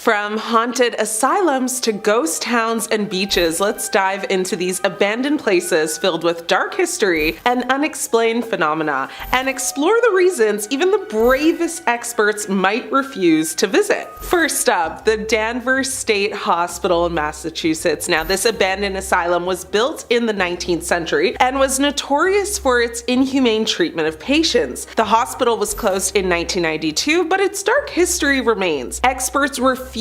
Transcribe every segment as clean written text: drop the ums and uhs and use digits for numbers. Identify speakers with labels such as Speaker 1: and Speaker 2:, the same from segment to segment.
Speaker 1: From haunted asylums to ghost towns and beaches, let's dive into these abandoned places filled with dark history and unexplained phenomena, and explore the reasons even the bravest experts might refuse to visit. First up, the Danvers State Hospital in Massachusetts. Now, this abandoned asylum was built in the 19th century and was notorious for its inhumane treatment of patients. The hospital was closed in 1992, but its dark history remains. Experts refused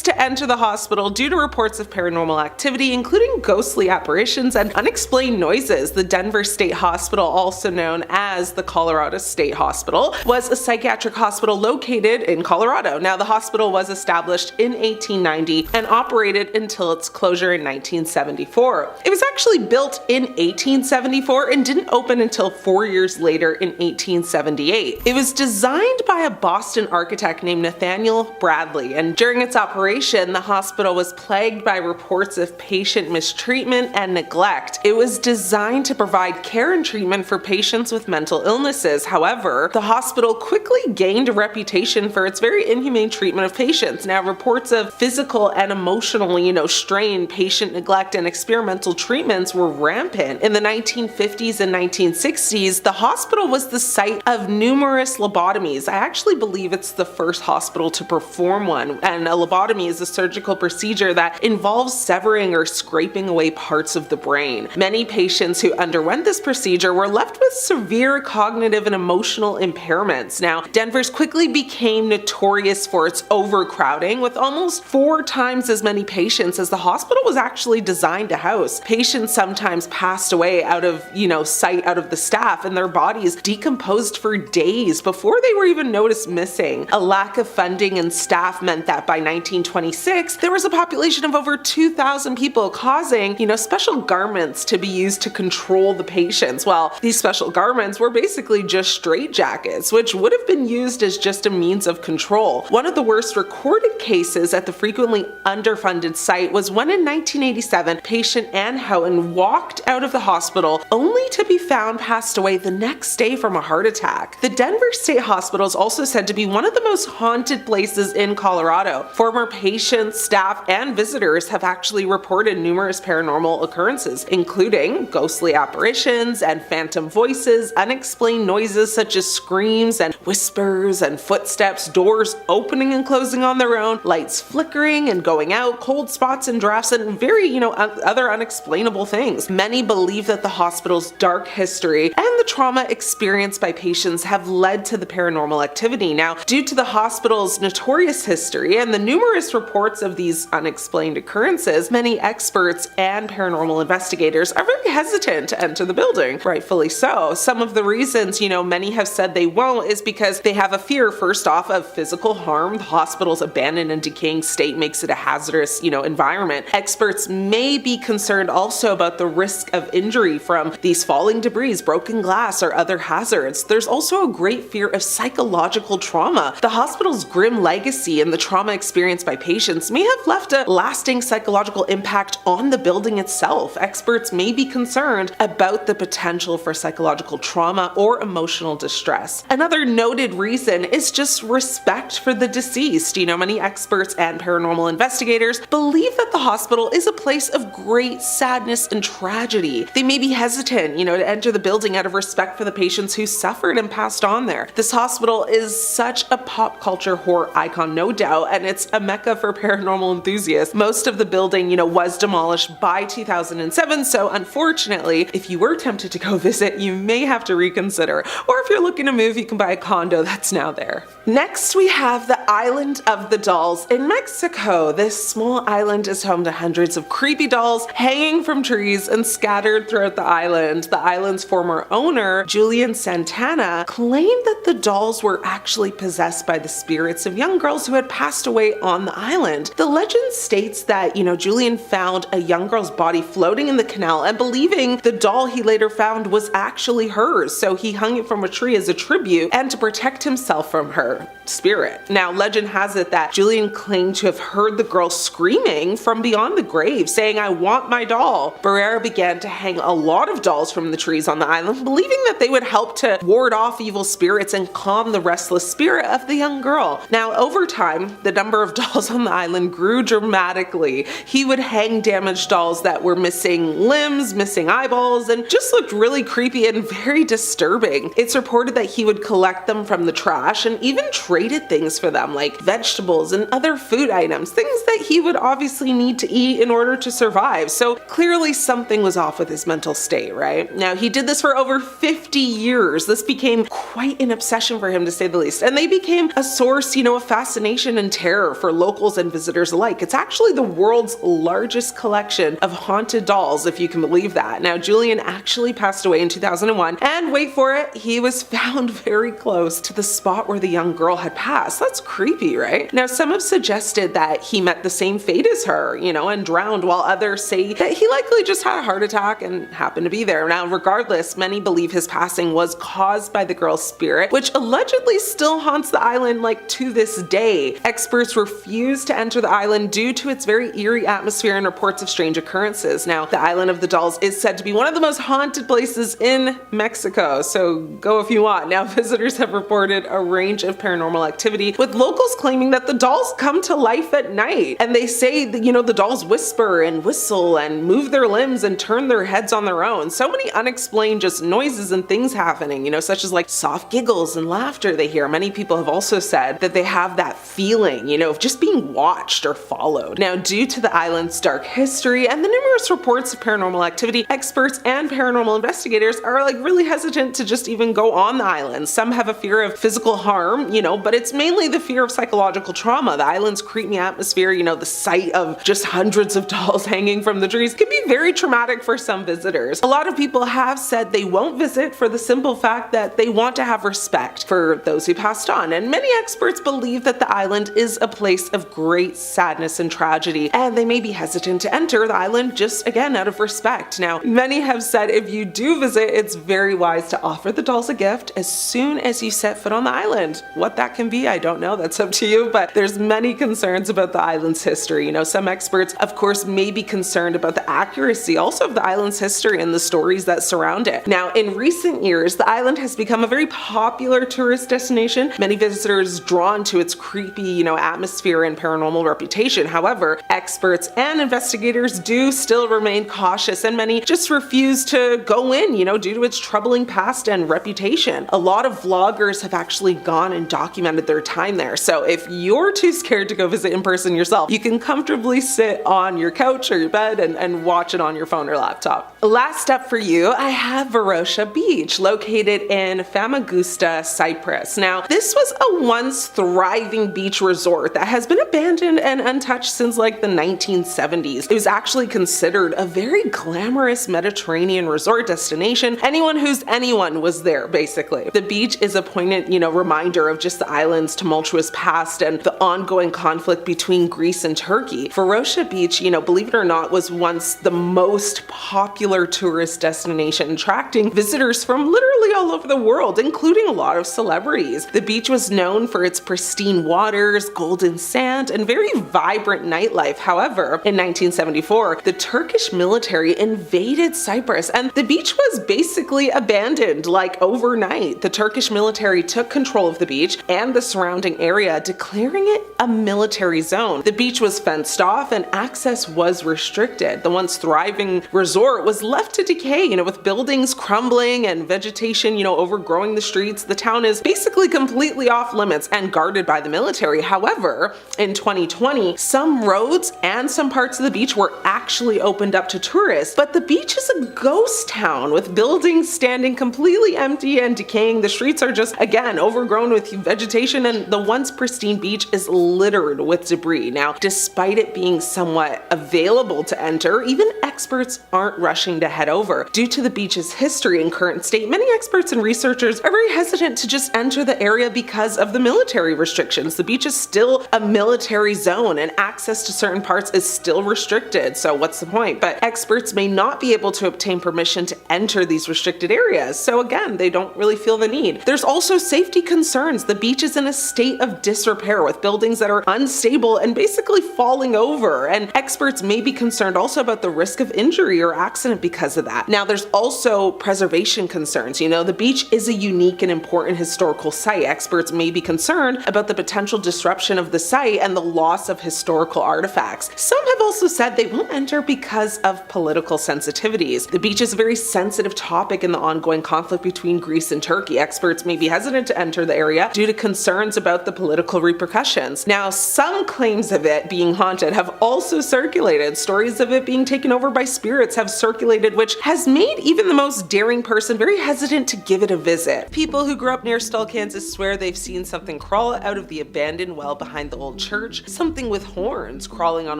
Speaker 1: to enter the hospital due to reports of paranormal activity, including ghostly apparitions and unexplained noises. The Danvers State Hospital, also known as the Colorado State Hospital, was a psychiatric hospital located in Colorado. Now, the hospital was established in 1890 and operated until its closure in 1974. It was actually built in 1874 and didn't open until 4 years later in 1878. It was designed by a Boston architect named Nathaniel Bradley, and during its operation, the hospital was plagued by reports of patient mistreatment and neglect. It was designed to provide care and treatment for patients with mental illnesses. However, the hospital quickly gained a reputation for its very inhumane treatment of patients. Now, reports of physical and emotional, strain, patient neglect, and experimental treatments were rampant. In the 1950s and 1960s, the hospital was the site of numerous lobotomies. I actually believe it's the first hospital to perform one, and a lobotomy is a surgical procedure that involves severing or scraping away parts of the brain. Many patients who underwent this procedure were left with severe cognitive and emotional impairments. Now, Danvers quickly became notorious for its overcrowding, with almost 4 times as many patients as the hospital was actually designed to house. Patients sometimes passed away out of, sight, out of the staff, and their bodies decomposed for days before they were even noticed missing. A lack of funding and staff meant that by 1926, there was a population of over 2,000 people, causing, special garments to be used to control the patients. Well, these special garments were basically just straitjackets, which would have been used as just a means of control. One of the worst recorded cases at the frequently underfunded site was when in 1987, patient Ann Houghton walked out of the hospital only to be found passed away the next day from a heart attack. The Danvers State Hospital is also said to be one of the most haunted places in Colorado. Former patients, staff, and visitors have actually reported numerous paranormal occurrences, including ghostly apparitions and phantom voices, unexplained noises such as screams and whispers and footsteps, doors opening and closing on their own, lights flickering and going out, cold spots and drafts, and very, other unexplainable things. Many believe that the hospital's dark history and the trauma experienced by patients have led to the paranormal activity. Now, due to the hospital's notorious history and the numerous reports of these unexplained occurrences, many experts and paranormal investigators are very hesitant to enter the building, rightfully so. Some of the reasons, many have said they won't is because they have a fear, first off, of physical harm. The hospital's abandoned and decaying state makes it a hazardous, environment. Experts may be concerned also about the risk of injury from these falling debris, broken glass, or other hazards. There's also a great fear of psychological trauma. The hospital's grim legacy and the trauma experienced by patients may have left a lasting psychological impact on the building itself. Experts may be concerned about the potential for psychological trauma or emotional distress. Another noted reason is just respect for the deceased. Many experts and paranormal investigators believe that the hospital is a place of great sadness and tragedy. They may be hesitant, to enter the building out of respect for the patients who suffered and passed on there. This hospital is such a pop culture horror icon, no doubt, and it's a mecca for paranormal enthusiasts. Most of the building, was demolished by 2007, so unfortunately, if you were tempted to go visit, you may have to reconsider. Or if you're looking to move, you can buy a condo that's now there. Next, we have the Island of the Dolls in Mexico. This small island is home to hundreds of creepy dolls hanging from trees and scattered throughout the island. The island's former owner, Julian Santana, claimed that the dolls were actually possessed by the spirits of young girls who had passed away on the island. The legend states that, Julian found a young girl's body floating in the canal, and believing the doll he later found was actually hers, so he hung it from a tree as a tribute and to protect himself from her spirit. Now, legend has it that Julian claimed to have heard the girl screaming from beyond the grave, saying, "I want my doll." Barrera began to hang a lot of dolls from the trees on the island, believing that they would help to ward off evil spirits and calm the restless spirit of the young girl. Now, over time, the number number of dolls on the island grew dramatically. He would hang damaged dolls that were missing limbs, missing eyeballs, and just looked really creepy and very disturbing. It's reported that he would collect them from the trash and even traded things for them, like vegetables and other food items, things that he would obviously need to eat in order to survive. So clearly something was off with his mental state, right? Now, he did this for over 50 years. This became quite an obsession for him, to say the least, and they became a source, of fascination and terror for locals and visitors alike. It's actually the world's largest collection of haunted dolls, if you can believe that. Now, Julian actually passed away in 2001, and wait for it, he was found very close to the spot where the young girl had passed. That's creepy, right? Now, some have suggested that he met the same fate as her, and drowned, while others say that he likely just had a heart attack and happened to be there. Now, regardless, many believe his passing was caused by the girl's spirit, which allegedly still haunts the island to this day. Experts refuse to enter the island due to its very eerie atmosphere and reports of strange occurrences. Now, the Island of the Dolls is said to be one of the most haunted places in Mexico, so go if you want. Now, visitors have reported a range of paranormal activity, with locals claiming that the dolls come to life at night. And they say that, the dolls whisper and whistle and move their limbs and turn their heads on their own. So many unexplained just noises and things happening, such as soft giggles and laughter they hear. Many people have also said that they have that feeling, of just being watched or followed. Now, due to the island's dark history and the numerous reports of paranormal activity, experts and paranormal investigators are really hesitant to just even go on the island. Some have a fear of physical harm, but it's mainly the fear of psychological trauma. The island's creepy atmosphere, the sight of just hundreds of dolls hanging from the trees can be very traumatic for some visitors. A lot of people have said they won't visit for the simple fact that they want to have respect for those who passed on, and many experts believe that the island is a place of great sadness and tragedy, and they may be hesitant to enter the island just again out of respect. Now, many have said if you do visit, it's very wise to offer the dolls a gift as soon as you set foot on the island. What that can be, I don't know, that's up to you, but there's many concerns about the island's history. Some experts, of course, may be concerned about the accuracy also of the island's history and the stories that surround it. Now, in recent years, the island has become a very popular tourist destination. Many visitors drawn to its creepy, atmosphere and paranormal reputation. However, experts and investigators do still remain cautious, and many just refuse to go in, due to its troubling past and reputation. A lot of vloggers have actually gone and documented their time there. So if you're too scared to go visit in person yourself, you can comfortably sit on your couch or your bed and watch it on your phone or laptop. Last up for you, I have Varosha Beach, located in Famagusta, Cyprus. Now, this was a once thriving beach resort that has been abandoned and untouched since the 1970s. It was actually considered a very glamorous Mediterranean resort destination. Anyone who's anyone was there, basically. The beach is a poignant, reminder of just the island's tumultuous past and the ongoing conflict between Greece and Turkey. Varosha Beach, believe it or not, was once the most popular tourist destination, attracting visitors from literally all over the world, including a lot of celebrities. The beach was known for its pristine waters, golden sand, and very vibrant nightlife. However, in 1974, the Turkish military invaded Cyprus, and the beach was basically abandoned overnight. The Turkish military took control of the beach and the surrounding area, declaring it a military zone. The beach was fenced off and access was restricted. The once thriving resort was left to decay, with buildings crumbling and vegetation, overgrowing the streets. The town is basically completely off limits and guarded by the military. However, in 2020, some roads and some parts of the beach were actually opened up to tourists, but the beach is a ghost town with buildings standing completely empty and decaying. The streets are just, again, overgrown with vegetation, and the once pristine beach is littered with debris. Now, despite it being somewhat available to enter, even experts aren't rushing to head over. Due to the beach's history and current state, many experts and researchers are very hesitant to just enter the area because of the military restrictions. The beach is still a military zone and access to certain parts is still restricted, so what's the point? But experts may not be able to obtain permission to enter these restricted areas, so again, they don't really feel the need. There's also safety concerns. The beach is in a state of disrepair with buildings that are unstable and basically falling over, and experts may be concerned also about the risk of injury or accident because of that. Now, there's also preservation concerns. The beach is a unique and important historical site. Experts may be concerned about the potential disruption of the site and the loss of historical artifacts. Some have also said they won't enter because of political sensitivities. The beach is a very sensitive topic in the ongoing conflict between Greece and Turkey. Experts may be hesitant to enter the area due to concerns about the political repercussions. Now, some claims of it being haunted have also circulated. Stories of it being taken over by spirits have circulated, which has made even the most daring person very hesitant to give it a visit. People who grew up near Stull, Kansas swear they've seen something crawl out of the abandoned well behind the old church, something with horns, crawling on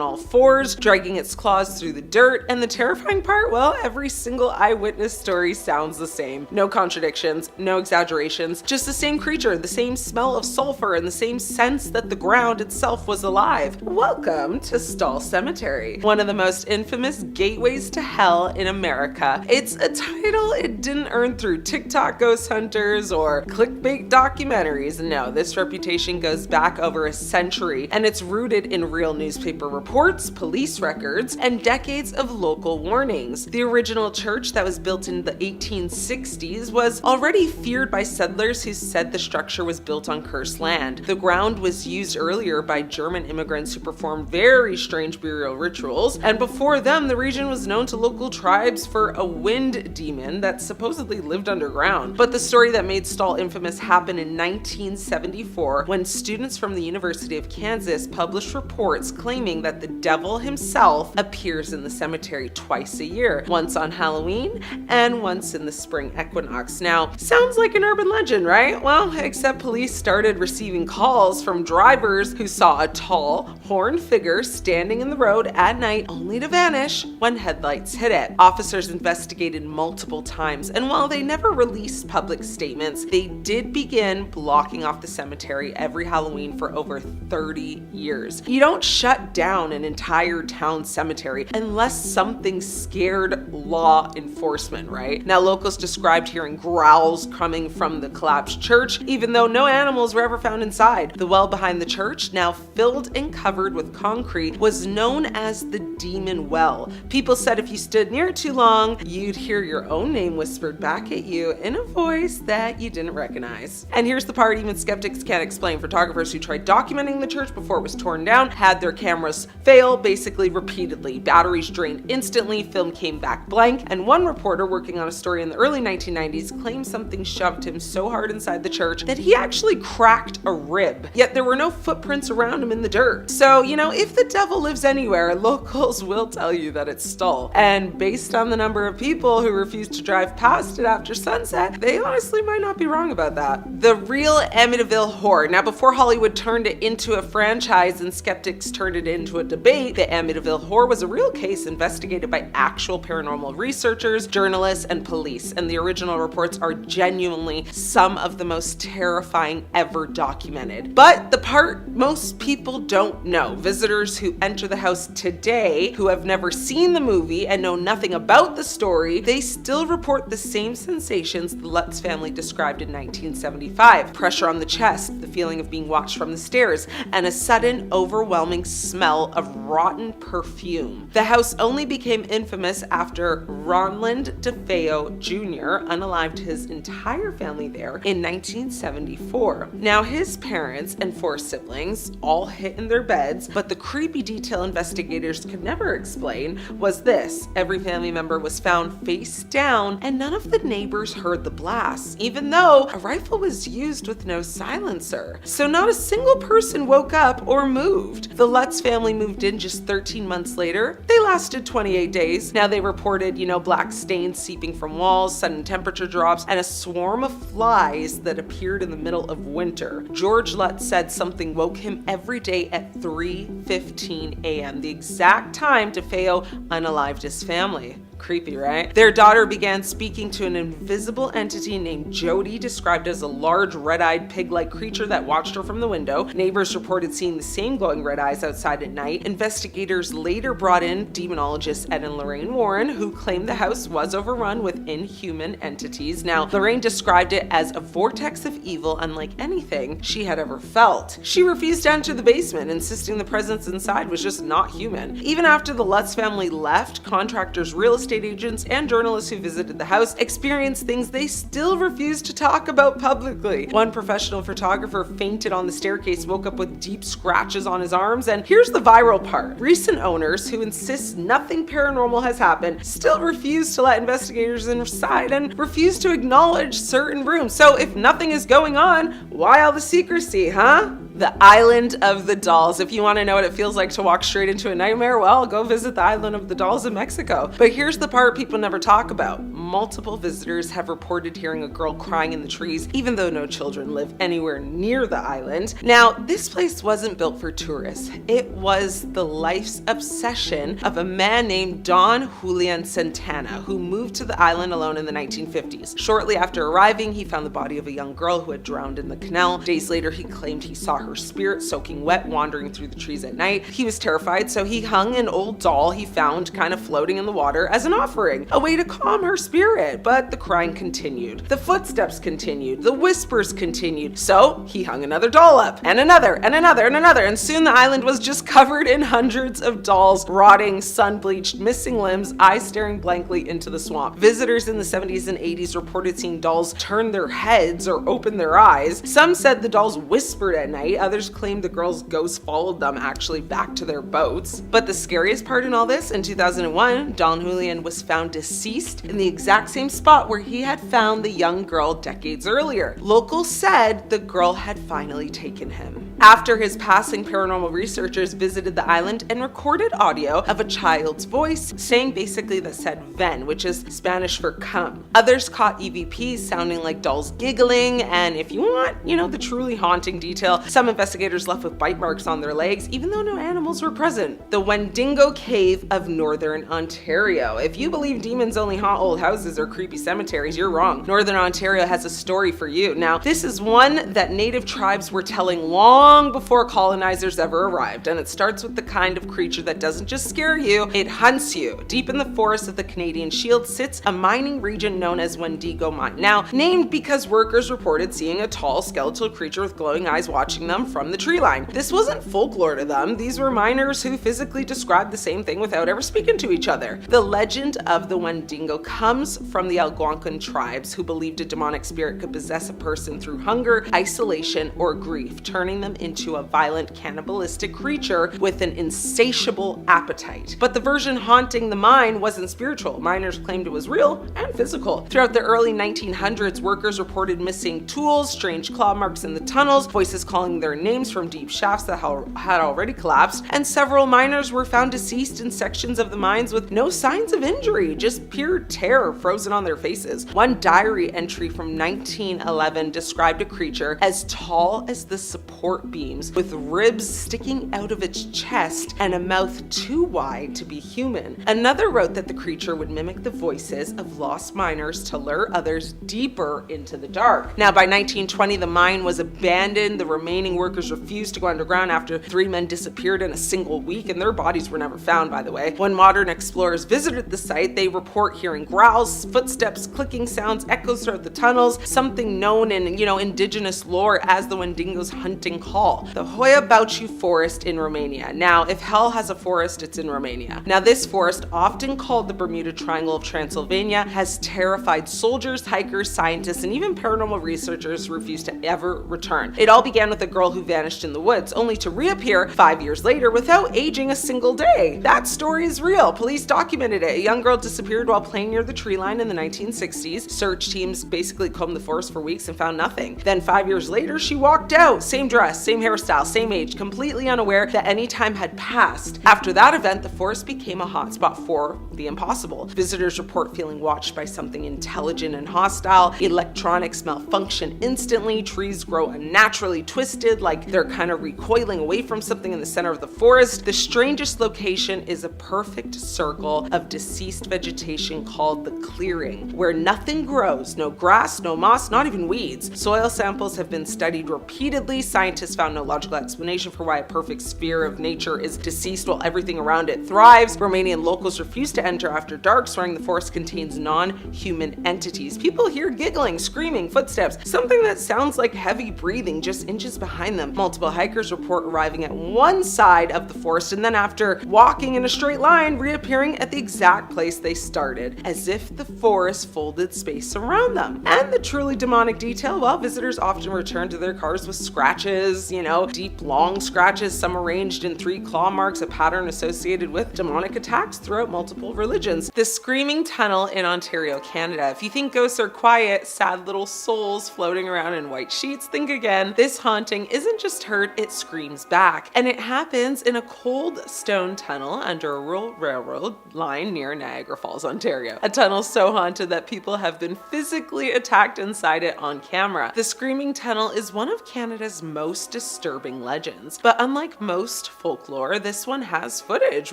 Speaker 1: all fours, dragging its claws through the dirt, and the terrifying part, well, every single eyewitness story sounds the same. No contradictions, no exaggerations, just the same creature, the same smell of sulfur, and the same sense that the ground itself was alive. Welcome to Stull Cemetery, one of the most infamous gateways to hell in America. It's a title it didn't earn through TikTok ghost hunters or clickbait documentaries. No, this reputation goes back over a century, and it's rooted in real newspaper reports, police records, and decades of local warnings. The original church that was built in the 1860s was already feared by settlers who said the structure was built on cursed land. The ground was used earlier by German immigrants who performed very strange burial rituals, and before them, the region was known to local tribes for a wind demon that supposedly lived underground. But the story that made Stull infamous happened in 1974 when students from the University of Kansas published reports claiming that the devil himself appears in the cemetery twice a year, once on Halloween and once in the spring equinox. Now, sounds like an urban legend, right? Well, except police started receiving calls from drivers who saw a tall, horned figure standing in the road at night only to vanish when headlights hit it. Officers investigated multiple times, and while they never released public statements, they did begin blocking off the cemetery every Halloween for over 30 years. You don't shut down an entire town cemetery unless something scared law enforcement, right? Now, locals described hearing growls coming from the collapsed church, even though no animals were ever found inside. The well behind the church, now filled and covered with concrete, was known as the Demon Well. People said if you stood near it too long, you'd hear your own name whispered back at you in a voice that you didn't recognize. And here's the part even skeptics can't explain. Photographers who tried documenting the church before it was torn down had their cameras fail basically repeatedly. Batteries drained instantly, film came back blank, and one reporter working on a story in the early 1990s claimed something shoved him so hard inside the church that he actually cracked a rib. Yet there were no footprints around him in the dirt. So, if the devil lives anywhere, locals will tell you that it's Stull. And based on the number of people who refuse to drive past it after sunset, they honestly might not be wrong about that. The real Amityville horror. Now, before Hollywood turned it into a franchise and skeptics turned it into a debate, the Amityville horror was a real case investigated by actual paranormal researchers, journalists, and police. And the original reports are genuinely some of the most terrifying ever documented. But the part most people don't know, visitors who enter the house today who have never seen the movie and know nothing about the story, they still report the same sensations the Lutz family described in 1975. Pressure on the chest, the feeling of being watched from the stairs, and a sudden, overwhelming smell of rotten perfume. The house only became infamous after Ronland DeFeo Jr. unalived his entire family there in 1974. Now, his parents and 4 siblings all hit in their beds, but the creepy detail investigators could never explain was this: every family member was found face down, and none of the neighbors heard the blasts, even though a rifle was used with no silencer. So not a single person woke up or moved. The Lutz family moved in just 13 months later. They lasted 28 days. Now, they reported, black stains seeping from walls, sudden temperature drops, and a swarm of flies that appeared in the middle of winter. George Lutz said something woke him every day at 3:15 a.m., the exact time DeFeo unalived his family. Creepy, right? Their daughter began speaking to an invisible entity named Jody, described as a large red-eyed pig-like creature that watched her from the window. Neighbors reported seeing the same glowing red eyes outside at night. Investigators later brought in demonologist Ed and Lorraine Warren, who claimed the house was overrun with inhuman entities. Now, Lorraine described it as a vortex of evil unlike anything she had ever felt. She refused to enter the basement, insisting the presence inside was just not human. Even after the Lutz family left, contractors, real estate estate agents and journalists who visited the house experienced things they still refused to talk about publicly. One professional photographer fainted on the staircase, woke up with deep scratches on his arms, and here's the viral part. Recent owners, who insist nothing paranormal has happened, still refuse to let investigators inside and refuse to acknowledge certain rooms. So if nothing is going on, why all the secrecy, huh? The Island of the Dolls. If you want to know what it feels like to walk straight into a nightmare, well, go visit the Island of the Dolls in Mexico. But here's the part people never talk about. Multiple visitors have reported hearing a girl crying in the trees, even though no children live anywhere near the island. Now, this place wasn't built for tourists. It was the life's obsession of a man named Don Julian Santana, who moved to the island alone in the 1950s. Shortly after arriving, he found the body of a young girl who had drowned in the canal. Days later, he claimed he saw her spirit soaking wet wandering through the trees at night. He was terrified, so he hung an old doll he found kind of floating in the water as an offering, a way to calm her spirit. But the crying continued, the footsteps continued, the whispers continued, so he hung another doll up, and another, and another, and another, and soon the island was just covered in hundreds of dolls, rotting, sun-bleached, missing limbs, eyes staring blankly into the swamp. Visitors in the 70s and 80s reported seeing dolls turn their heads or open their eyes. Some said the dolls whispered at night. Others claimed the girls' ghosts followed them actually back to their boats. But the scariest part in all this, in 2001, Don Julian was found deceased in the exact same spot where he had found the young girl decades earlier. Locals said the girl had finally taken him. After his passing, paranormal researchers visited the island and recorded audio of a child's voice saying basically that said ven, which is Spanish for come. Others caught EVPs sounding like dolls giggling, and if you want, the truly haunting detail, some investigators left with bite marks on their legs, even though no animals were present. The Wendigo Cave of Northern Ontario. If you believe demons only haunt old houses or creepy cemeteries, you're wrong. Northern Ontario has a story for you. Now, this is one that native tribes were telling long before colonizers ever arrived, and it starts with the kind of creature that doesn't just scare you, it hunts you. Deep in the forests of the Canadian Shield sits a mining region known as Wendigo Mine. Now, named because workers reported seeing a tall skeletal creature with glowing eyes watching them from the tree line. This wasn't folklore to them. These were miners who physically described the same thing without ever speaking to each other. The legend of the Wendigo comes from the Algonquin tribes, who believed a demonic spirit could possess a person through hunger, isolation, or grief, turning them into a violent, cannibalistic creature with an insatiable appetite. But the version haunting the mine wasn't spiritual. Miners claimed it was real and physical. Throughout the early 1900s, workers reported missing tools, strange claw marks in the tunnels, voices calling their names from deep shafts that had already collapsed, and several miners were found deceased in sections of the mines with no signs of injury, just pure terror frozen on their faces. One diary entry from 1911 described a creature as tall as the support beams, with ribs sticking out of its chest and a mouth too wide to be human. Another wrote that the creature would mimic the voices of lost miners to lure others deeper into the dark. Now, by 1920, the mine was abandoned. The remaining workers refused to go underground after 3 men disappeared in a single week, and their bodies were never found, by the way. When modern explorers visited the site, they report hearing growls, footsteps, clicking sounds, echoes throughout the tunnels, something known in, indigenous lore as the Wendigo's hunting call. The Hoia Baciu forest in Romania. Now, if hell has a forest, it's in Romania. Now, this forest, often called the Bermuda Triangle of Transylvania, has terrified soldiers, hikers, scientists, and even paranormal researchers who refuse to ever return. It all began with a girl who vanished in the woods, only to reappear 5 years later without aging a single day. That story is real. Police documented it. A young girl disappeared while playing near the tree line in the 1960s. Search teams basically combed the forest for weeks and found nothing. Then 5 years later, she walked out. Same dress, same hairstyle, same age, completely unaware that any time had passed. After that event, the forest became a hotspot for the impossible. Visitors report feeling watched by something intelligent and hostile. Electronics malfunction instantly. Trees grow unnaturally twisted, like they're kind of recoiling away from something in the center of the forest. The strangest location is a perfect circle of deceased vegetation called the clearing where nothing grows, no grass, no moss, not even weeds. Soil samples have been studied repeatedly. Scientists found no logical explanation for why a perfect sphere of nature is deceased while everything around it thrives. Romanian locals refuse to enter after dark, swearing the forest contains non-human entities. People hear giggling, screaming, footsteps, something that sounds like heavy breathing just inches behind them. Multiple hikers report arriving at one side of the forest and then, after walking in a straight line, reappearing at the exact place they started, as if the forest folded space around them. And the truly demonic detail, well, visitors often return to their cars with scratches, deep, long scratches, some arranged in 3 claw marks, a pattern associated with demonic attacks throughout multiple religions. The Screaming Tunnel in Ontario, Canada. If you think ghosts are quiet, sad little souls floating around in white sheets, think again. This haunting isn't just heard, it screams back. And it happens in a cold stone tunnel under a rural railroad line near Niagara Falls, Ontario. A tunnel so haunted that people have been physically attacked inside it on camera. The Screaming Tunnel is one of Canada's most disturbing legends, but unlike most folklore, this one has footage,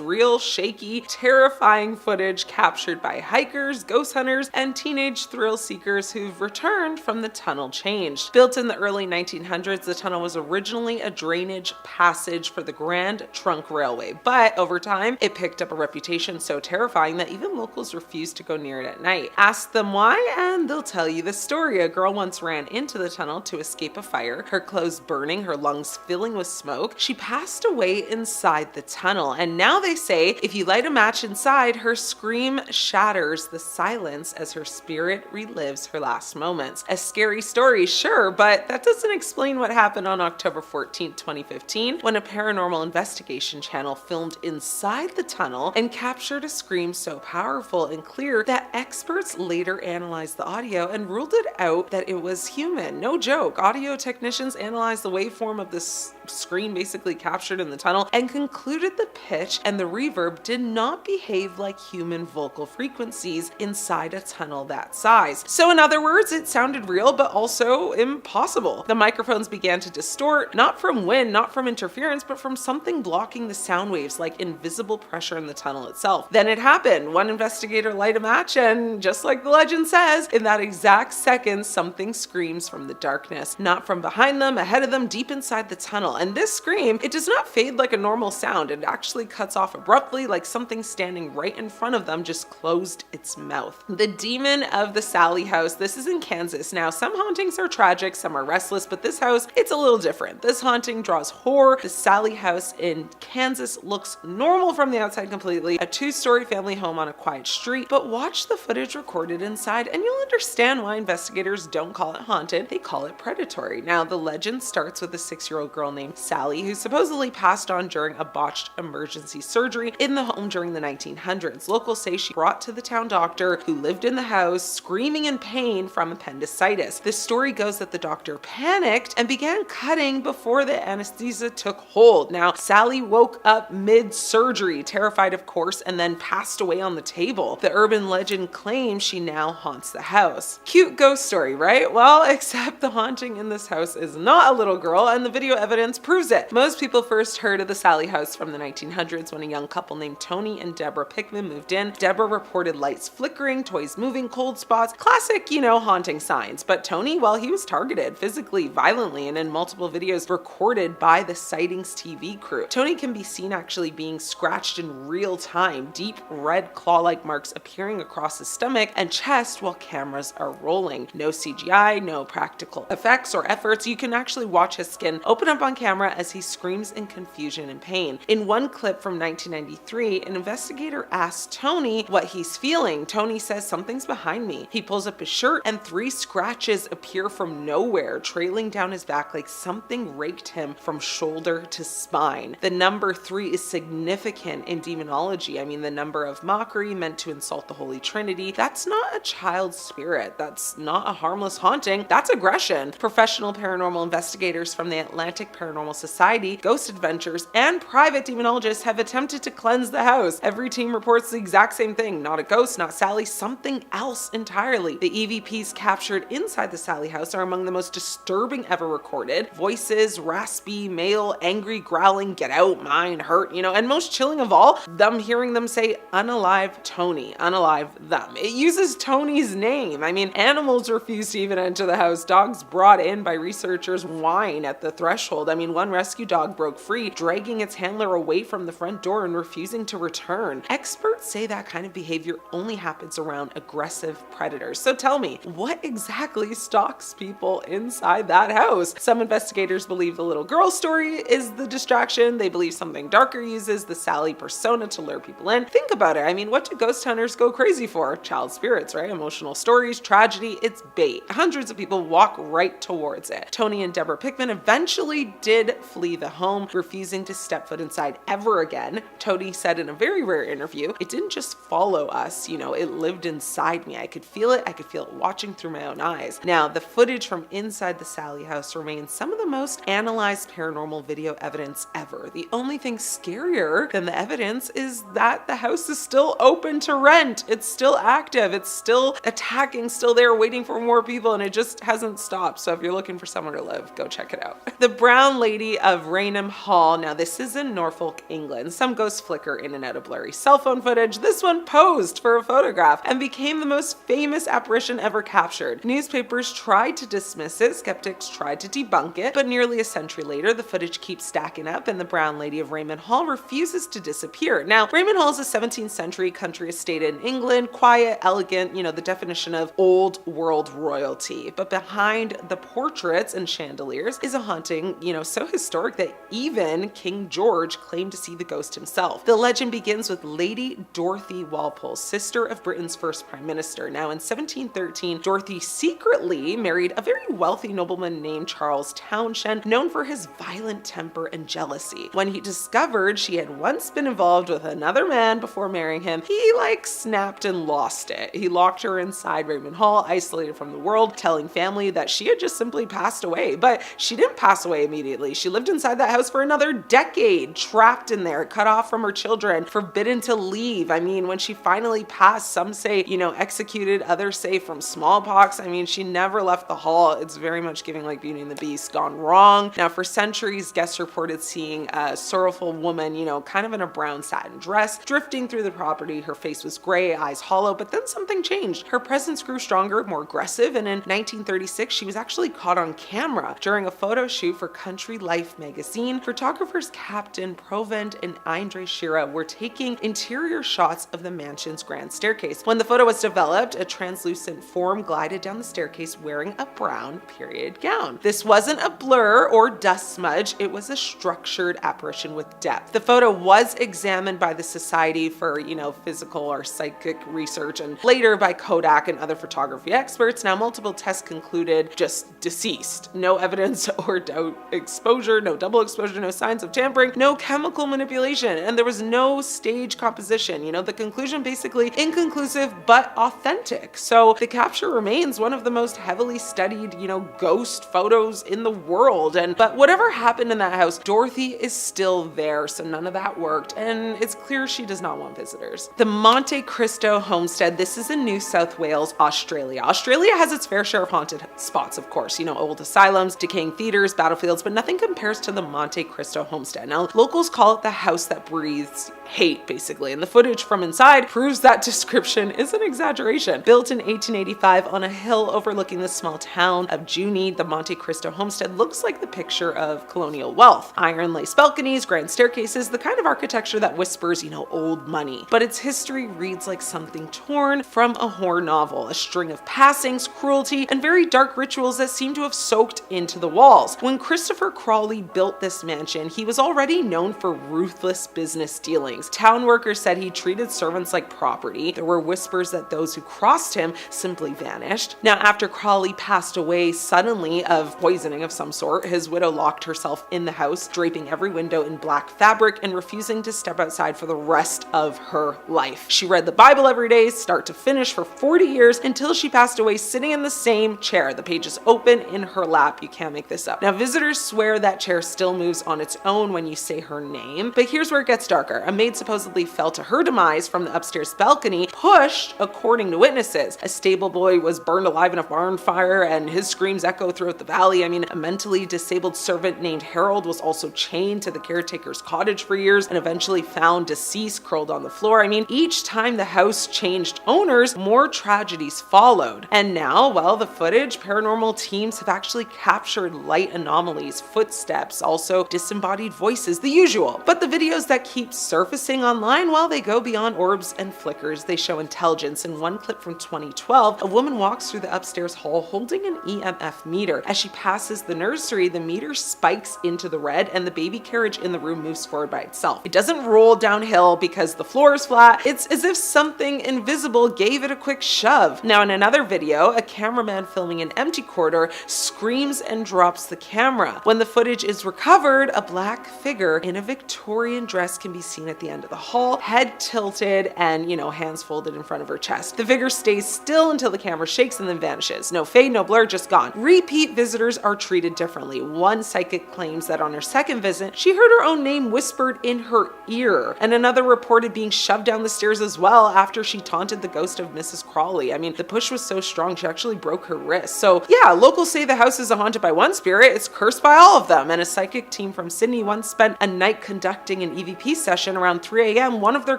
Speaker 1: real, shaky, terrifying footage captured by hikers, ghost hunters, and teenage thrill seekers who've returned from the tunnel changed. Built in the early 1900s, the tunnel was originally a drainage passage for the Grand Trunk Railway, but over time, it picked up a reputation so terrifying that even locals refused to go near it at night. Ask them why, and they'll tell you the story. A girl once ran into the tunnel to escape a fire, her clothes burning, her lungs filling with smoke. She passed away inside the tunnel, and now they say if you light a match inside, her scream shatters the silence as her spirit relives her last moments. A scary story, sure, but that doesn't explain what happened on October 14, 2015, when a paranormal investigation channel filmed inside the tunnel and captured a scream so powerful and clear that experts later analyzed the audio and ruled it out that it was human. No joke. Audio technicians analyzed the waveform of this scream basically captured in the tunnel and concluded the pitch and the reverb did not behave like human vocal frequencies inside a tunnel that size. So in other words, it sounded real, but also impossible. The microphones began to distort, not from wind, not from interference, but from something blocking the sound waves, like invisible pressure in the tunnel itself. Then it happened. One investigator lighted a match, and just like the legend says, in that exact second, something screams from the darkness, not from behind them, ahead of them, deep inside the tunnel. And this scream, it does not fade like a normal sound. It actually cuts off abruptly, like something standing right in front of them just closed its mouth. The demon of the Sallie house. This is in Kansas. Now, some hauntings are tragic, some are restless, but this house, it's a little different. This haunting draws horror. The Sallie house in Kansas looks normal from the outside completely. A 2-story family home on a quiet street, but watch the footage recorded inside and you'll understand why investigators don't call it haunted. They call it predatory. Now, the legend starts with a 6-year-old girl named Sallie, who supposedly passed on during a botched emergency surgery in the home during the 1900s. Locals say she brought to the town doctor who lived in the house screaming in pain from appendicitis. The story goes that the doctor panicked and began cutting before the anesthesia took hold. Now, Sallie woke up mid-surgery, terrified of course, and then passed away on the table. The urban legend claims she now haunts the house. Cute ghost story, right? Well, except the haunting in this house is not a little girl, and the video evidence proves it. Most people first heard of the Sallie house from the 1900s when a young couple named Tony and Deborah Pickman moved in. Deborah reported lights flickering, toys moving, cold spots, classic, haunting signs. But Tony, well, he was targeted physically, violently, and in multiple videos recorded by the Sightings TV crew. Tony can be seen actually being scratched in real time, deep red claw-like marks appearing across his stomach and chest while cameras are rolling. No CGI, no practical effects or efforts. You can actually watch his skin open up on camera as he screams in confusion and pain. In one clip from 1993, an investigator asked Tony what he's feeling. Tony says, "Something's behind me." He pulls up his shirt and 3 scratches appear from nowhere, trailing down his back like something raked him from shoulder to spine. The number 3 is significant in demonology. I mean, the number of mockery meant to insult the Holy Trinity. That's not a child's spirit. That's not a harmless haunting. That's aggression. Professional paranormal investigators from the Atlantic Paranormal Paranormal Society, Ghost Adventures, and private demonologists have attempted to cleanse the house. Every team reports the exact same thing. Not a ghost, not Sallie, something else entirely. The EVPs captured inside the Sallie house are among the most disturbing ever recorded. Voices, raspy, male, angry, growling, get out, mine, hurt, and most chilling of all, them hearing them say, unalive Tony, unalive them. It uses Tony's name. I mean, animals refuse to even enter the house. Dogs brought in by researchers whine at the threshold. I mean, one rescue dog broke free, dragging its handler away from the front door and refusing to return. Experts say that kind of behavior only happens around aggressive predators. So tell me, what exactly stalks people inside that house? Some investigators believe the little girl story is the distraction. They believe something darker uses the Sallie persona to lure people in. Think about it. I mean, what do ghost hunters go crazy for? Child spirits, right? Emotional stories, tragedy, it's bait. Hundreds of people walk right towards it. Tony and Deborah Pickman eventually did flee the home, refusing to step foot inside ever again. Tony said in a very rare interview, it didn't just follow us, it lived inside me. I could feel it watching through my own eyes. Now, the footage from inside the Sallie house remains some of the most analyzed paranormal video evidence ever. The only thing scarier than the evidence is that the house is still open to rent. It's still active. It's still attacking, still there waiting for more people, and it just hasn't stopped. So if you're looking for somewhere to live, go check it out. The Brown Lady of Raynham Hall. Now, this is in Norfolk, England. Some ghosts flicker in and out of blurry cell phone footage. This one posed for a photograph and became the most famous apparition ever captured. Newspapers tried to dismiss it, skeptics tried to debunk it, but nearly a century later, the footage keeps stacking up and the Brown Lady of Raynham Hall refuses to disappear. Now, Raynham Hall is a 17th century country estate in England, quiet, elegant, the definition of old world royalty. But behind the portraits and chandeliers is a haunting, so historic that even King George claimed to see the ghost himself. The legend begins with Lady Dorothy Walpole, sister of Britain's first prime minister. Now, in 1713, Dorothy secretly married a very wealthy nobleman named Charles Townshend, known for his violent temper and jealousy. When he discovered she had once been involved with another man before marrying him, he snapped and lost it. He locked her inside Raynham Hall, isolated from the world, telling family that she had just simply passed away. But she didn't pass away immediately. She lived inside that house for another decade, trapped in there, cut off from her children, forbidden to leave. I mean, when she finally passed, some say, executed, others say from smallpox. I mean, she never left the hall. It's very much giving like Beauty and the Beast gone wrong. Now, for centuries, guests reported seeing a sorrowful woman, kind of in a brown satin dress, drifting through the property. Her face was gray, eyes hollow, but then something changed. Her presence grew stronger, more aggressive, and in 1936, she was actually caught on camera during a photo shoot for Country Life magazine. Photographers Captain Provend and Andre Shira were taking interior shots of the mansion's grand staircase. When the photo was developed, a translucent form glided down the staircase wearing a brown period gown. This wasn't a blur or dust smudge, it was a structured apparition with depth. The photo was examined by the Society for, Physical or Psychic Research and later by Kodak and other photography experts. Now, multiple tests concluded just deceased. No evidence or doubt exposure, no double exposure, no signs of tampering, no chemical manipulation, and there was no stage composition. The conclusion basically inconclusive but authentic. So the capture remains one of the most heavily studied, ghost photos in the world. But whatever happened in that house, Dorothy is still there, so none of that worked, and it's clear she does not want visitors. The Monte Cristo homestead, this is in New South Wales, Australia. Australia has its fair share of haunted spots, of course, old asylums, decaying theaters, battlefields, but nothing compares to the Monte Cristo homestead. Now, locals call it the house that breathes hate, basically, and the footage from inside proves that description is an exaggeration. Built in 1885 on a hill overlooking the small town of Junee, the Monte Cristo homestead looks like the picture of colonial wealth. Iron lace balconies, grand staircases, the kind of architecture that whispers, old money. But its history reads like something torn from a horror novel, a string of passings, cruelty, and very dark rituals that seem to have soaked into the walls. When Christopher Crawley built this mansion, he was already known for ruthless business dealings. Town workers said he treated servants like property. There were whispers that those who crossed him simply vanished. Now, after Crawley passed away suddenly of poisoning of some sort, his widow locked herself in the house, draping every window in black fabric and refusing to step outside for the rest of her life. She read the Bible every day, start to finish, for 40 years until she passed away sitting in the same chair. The pages open in her lap. You can't make this up. Now, visitors swear swear that chair still moves on its own when you say her name. But here's where it gets darker. A maid supposedly fell to her demise from the upstairs balcony, pushed, according to witnesses. A stable boy was burned alive in a barn fire, and his screams echo throughout the valley. I mean, a mentally disabled servant named Harold was also chained to the caretaker's cottage for years and eventually found deceased, curled on the floor. I mean, each time the house changed owners, more tragedies followed. And now, well, the footage, paranormal teams have actually captured light anomalies, footsteps, also disembodied voices, the usual. But the videos that keep surfacing online, well, they go beyond orbs and flickers. They show intelligence. In one clip from 2012, a woman walks through the upstairs hall holding an EMF meter. As she passes the nursery, the meter spikes into the red and the baby carriage in the room moves forward by itself. It doesn't roll downhill because the floor is flat. It's as if something invisible gave it a quick shove. Now, in another video, a cameraman filming an empty corridor screams and drops the camera. When the footage is recovered, a black figure in a Victorian dress can be seen at the end of the hall, head tilted and, hands folded in front of her chest. The figure stays still until the camera shakes and then vanishes. No fade, no blur, just gone. Repeat visitors are treated differently. One psychic claims that on her second visit, she heard her own name whispered in her ear, and another reported being shoved down the stairs as well after she taunted the ghost of Mrs. Crawley. I mean, the push was so strong, she actually broke her wrist. So yeah, locals say the house isn't haunted by one spirit, it's cursed by all of them. And a psychic team from Sydney once spent a night conducting an EVP session around 3 a.m. One of their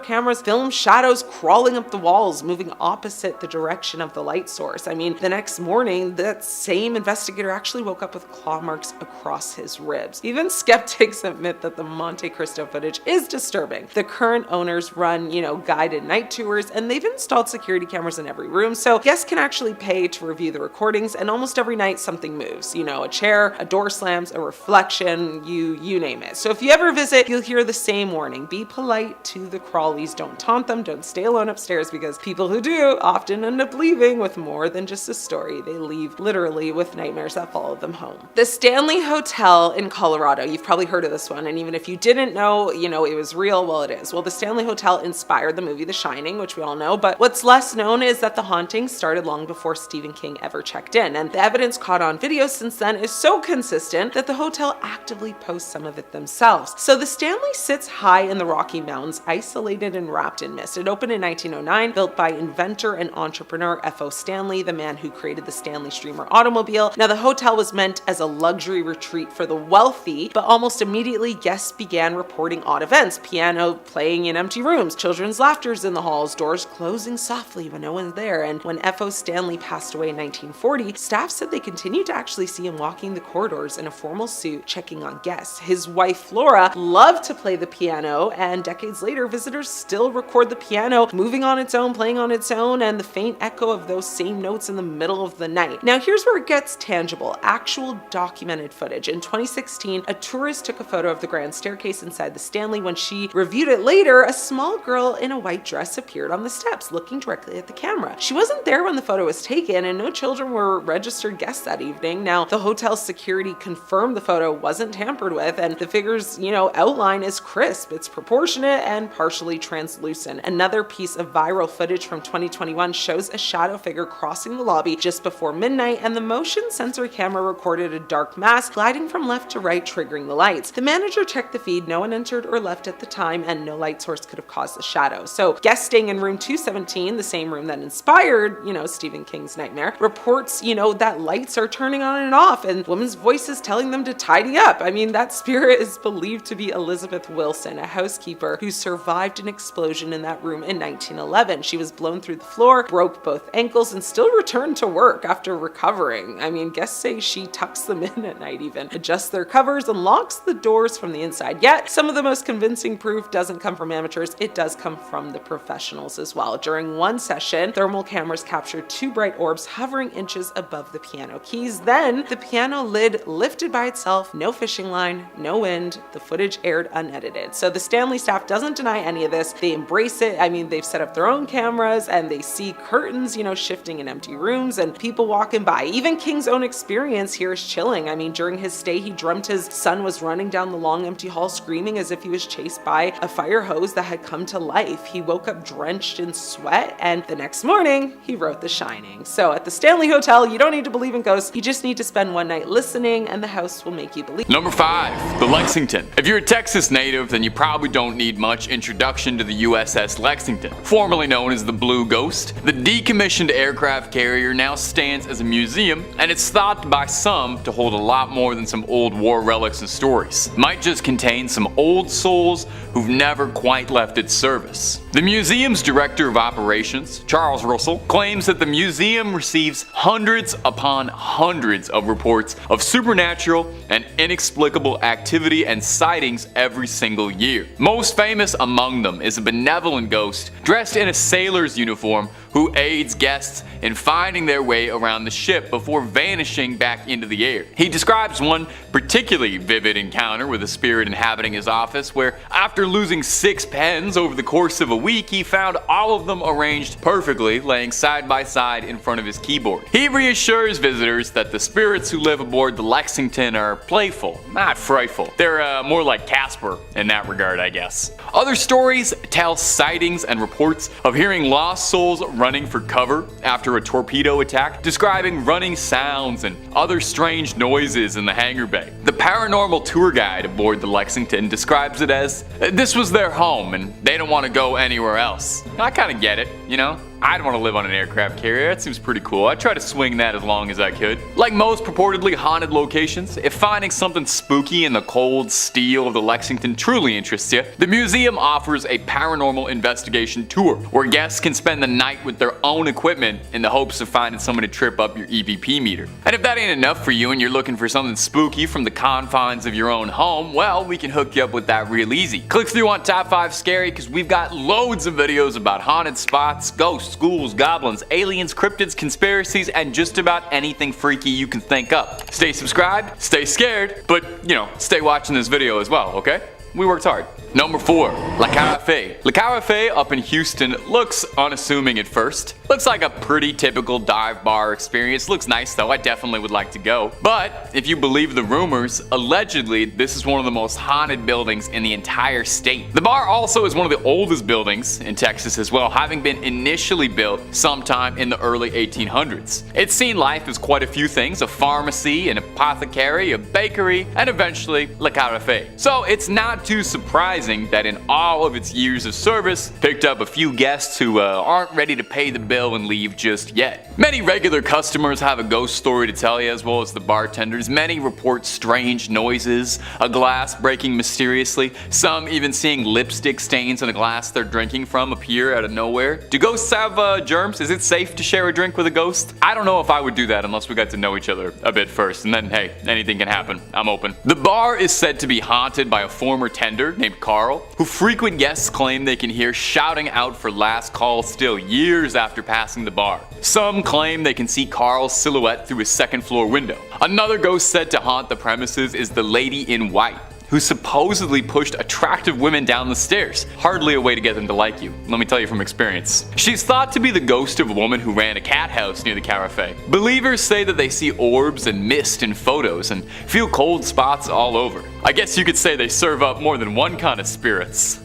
Speaker 1: cameras filmed shadows crawling up the walls, moving opposite the direction of the light source. I mean, the next morning, that same investigator actually woke up with claw marks across his ribs. Even skeptics admit that the Monte Cristo footage is disturbing. The current owners run, guided night tours, and they've installed security cameras in every room, so guests can actually pay to review the recordings, and almost every night something moves. A chair, a door slams, a reflection, you name it. So if you ever visit, you'll hear the same warning. Be polite to the Crawleys. Don't taunt them. Don't stay alone upstairs, because people who do often end up leaving with more than just a story. They leave literally with nightmares that follow them home. The Stanley Hotel in Colorado. You've probably heard of this one, and even if you didn't know, it was real, well, it is. Well, the Stanley Hotel inspired the movie The Shining, which we all know, but what's less known is that the haunting started long before Stephen King ever checked in, and the evidence caught on video since then is so consistent that the hotel actively posts some of it themselves. So the Stanley sits high in the Rocky Mountains, isolated and wrapped in mist. It opened in 1909, built by inventor and entrepreneur F.O. Stanley, the man who created the Stanley Streamer automobile. Now, the hotel was meant as a luxury retreat for the wealthy, but almost immediately guests began reporting odd events: piano playing in empty rooms, children's laughters in the halls, doors closing softly when no one's there. And when F.O. Stanley passed away in 1940, staff said they continued to actually see him walking the corridors in a formal suit, checking on guests. His wife Flora loved to play the piano, and decades later, visitors still record the piano moving on its own, playing on its own, and the faint echo of those same notes in the middle of the night. Now, here's where it gets tangible. Actual documented footage. In 2016, a tourist took a photo of the grand staircase inside the Stanley. When she reviewed it later, a small girl in a white dress appeared on the steps, looking directly at the camera. She wasn't there when the photo was taken, and no children were registered guests that evening. Now, the hotel's security confirmed the photo wasn't tampered with, and the figure's, outline is crisp. It's proportionate and partially translucent. Another piece of viral footage from 2021 shows a shadow figure crossing the lobby just before midnight, and the motion sensor camera recorded a dark mass gliding from left to right, triggering the lights. The manager checked the feed. No one entered or left at the time, and no light source could have caused the shadow. So guests staying in room 217, the same room that inspired, Stephen King's nightmare, reports, that lights are turning on and off, and women's voices telling them to tidy up. I mean, that spirit is believed to be Elizabeth Wilson, a housekeeper who survived an explosion in that room in 1911. She was blown through the floor, broke both ankles, and still returned to work after recovering. I mean, guests say she tucks them in at night even, adjusts their covers, and locks the doors from the inside. Yet, some of the most convincing proof doesn't come from amateurs, it does come from the professionals as well. During one session, thermal cameras captured two bright orbs hovering inches above the piano keys. Then, the piano lid lifted by itself, no fishing line, no wind. The footage aired unedited. So the Stanley staff doesn't deny any of this. They embrace it. I mean, they've set up their own cameras, and they see curtains, shifting in empty rooms and people walking by. Even King's own experience here is chilling. I mean, during his stay, he dreamt his son was running down the long empty hall screaming as if he was chased by a fire hose that had come to life. He woke up drenched in sweat, and the next morning, he wrote The Shining. So at the Stanley Hotel, you don't need to believe in ghosts. You just need to spend one night listening, and the house promise will make you believe.
Speaker 2: Number 5. The Lexington. If you're a Texas native, then you probably don't need much introduction to the USS Lexington. Formerly known as the Blue Ghost, the decommissioned aircraft carrier now stands as a museum, and it's thought by some to hold a lot more than some old war relics and stories. It might just contain some old souls who've never quite left its service. The museum's director of operations, Charles Russell, claims that the museum receives hundreds upon hundreds of reports of supernatural and inexplicable activity and sightings every single year. Most famous among them is a benevolent ghost dressed in a sailor's uniform who aids guests in finding their way around the ship before vanishing back into the air. He describes one particularly vivid encounter with a spirit inhabiting his office where, after losing 6 pens over the course of a week, he found all of them arranged perfectly, laying side by side in front of his keyboard. He reassures visitors that the spirits who live aboard the Lexington are playful, not frightful. They're more like Casper in that regard, I guess. Other stories tell sightings and reports of hearing lost souls running for cover after a torpedo attack, describing running sounds and other strange noises in the hangar bay. The paranormal tour guide aboard the Lexington describes it as, this was their home and they don't want to go anywhere else. I kinda get it, you know? I'd want to live on an aircraft carrier, that seems pretty cool. I'd try to swing that as long as I could. Like most purportedly haunted locations, if finding something spooky in the cold steel of the Lexington truly interests you, the museum offers a paranormal investigation tour, where guests can spend the night with their own equipment in the hopes of finding someone to trip up your EVP meter. And if that ain't enough for you and you're looking for something spooky from the confines of your own home, well, we can hook you up with that real easy. Click through on Top 5 Scary, because we've got loads of videos about haunted spots, ghosts, ghouls, goblins, aliens, cryptids, conspiracies, and just about anything freaky you can think up. Stay subscribed, stay scared, but, you know, stay watching this video as well, okay? We worked hard. Number 4. La Carafe. La Carafe up in Houston looks unassuming at first. Looks like a pretty typical dive bar experience. Looks nice though, I definitely would like to go. But if you believe the rumors, allegedly this is one of the most haunted buildings in the entire state. The bar also is one of the oldest buildings in Texas as well, having been initially built sometime in the early 1800s. It's seen life as quite a few things: a pharmacy, an apothecary, a bakery, and eventually La Carafe. So it's not too surprising that in all of its years of service, picked up a few guests who aren't ready to pay the bill and leave just yet. Many regular customers have a ghost story to tell you, as well as the bartenders. Many report strange noises, a glass breaking mysteriously, some even seeing lipstick stains on a glass they're drinking from appear out of nowhere. Do ghosts have germs? Is it safe to share a drink with a ghost? I don't know if I would do that unless we got to know each other a bit first, and then hey, anything can happen. I'm open. The bar is said to be haunted by a former tender named Carl, who frequent guests claim they can hear shouting out for last call still years after passing the bar. Some claim they can see Carl's silhouette through his second floor window. Another ghost said to haunt the premises is the Lady in White, who supposedly pushed attractive women down the stairs. Hardly a way to get them to like you, let me tell you from experience. She's thought to be the ghost of a woman who ran a cat house near the Carafe. Believers say that they see orbs and mist in photos and feel cold spots all over. I guess you could say they serve up more than one kind of spirits.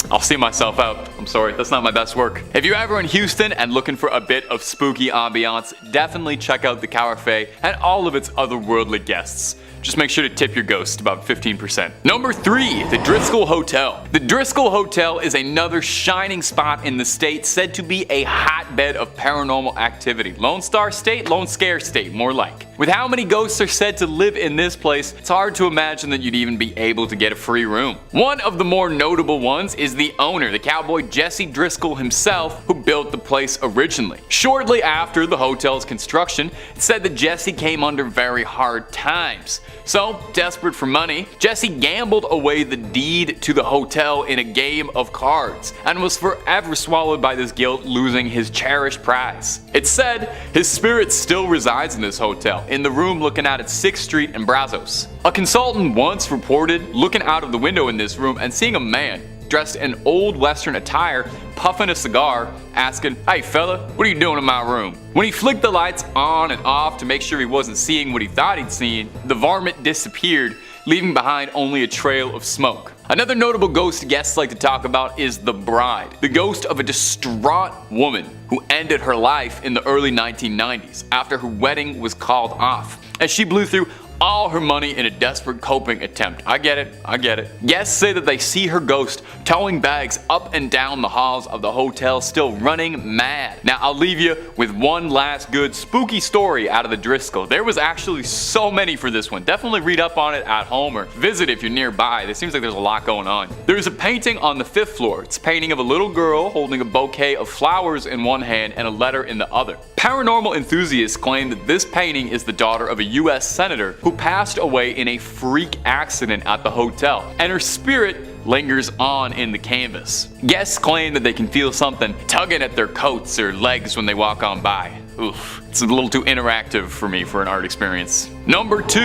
Speaker 2: I'll see myself out. I'm sorry, that's not my best work. If you're ever in Houston and looking for a bit of spooky ambiance, definitely check out the Carafe and all of its otherworldly guests. Just make sure to tip your ghost about 15%. Number 3, the Driskill Hotel. The Driskill Hotel is another shining spot in the state, said to be a hotbed of paranormal activity. Lone Star State, Lone Scare State, more like. With how many ghosts are said to live in this place, it's hard to imagine that you'd even be able to get a free room. One of the more notable ones is the owner, the cowboy Jesse Driskill himself, who built the place originally. Shortly after the hotel's construction, it's said that Jesse came under very hard times. So, desperate for money, Jesse gambled away the deed to the hotel in a game of cards, and was forever swallowed by this guilt, losing his cherished prize. It's said his spirit still resides in this hotel, in the room looking out at 6th Street and Brazos. A consultant once reported looking out of the window in this room and seeing a man dressed in old western attire, puffing a cigar, asking, "Hey fella, what are you doing in my room?" When he flicked the lights on and off to make sure he wasn't seeing what he thought he'd seen, the varmint disappeared, leaving behind only a trail of smoke. Another notable ghost guests like to talk about is the Bride, the ghost of a distraught woman who ended her life in the early 1990s after her wedding was called off, as she blew through all her money in a desperate coping attempt. I get it. Guests say that they see her ghost towing bags up and down the halls of the hotel, still running mad. Now I'll leave you with one last good spooky story out of the Driskill. There was actually so many for this one. Definitely read up on it at home or visit if you're nearby. It seems like there's a lot going on. There's a painting on the 5th floor. It's a painting of a little girl holding a bouquet of flowers in one hand and a letter in the other. Paranormal enthusiasts claim that this painting is the daughter of a US senator who passed away in a freak accident at the hotel, and her spirit lingers on in the canvas. Guests claim that they can feel something tugging at their coats or legs when they walk on by. Oof, it's a little too interactive for me for an art experience. Number 2,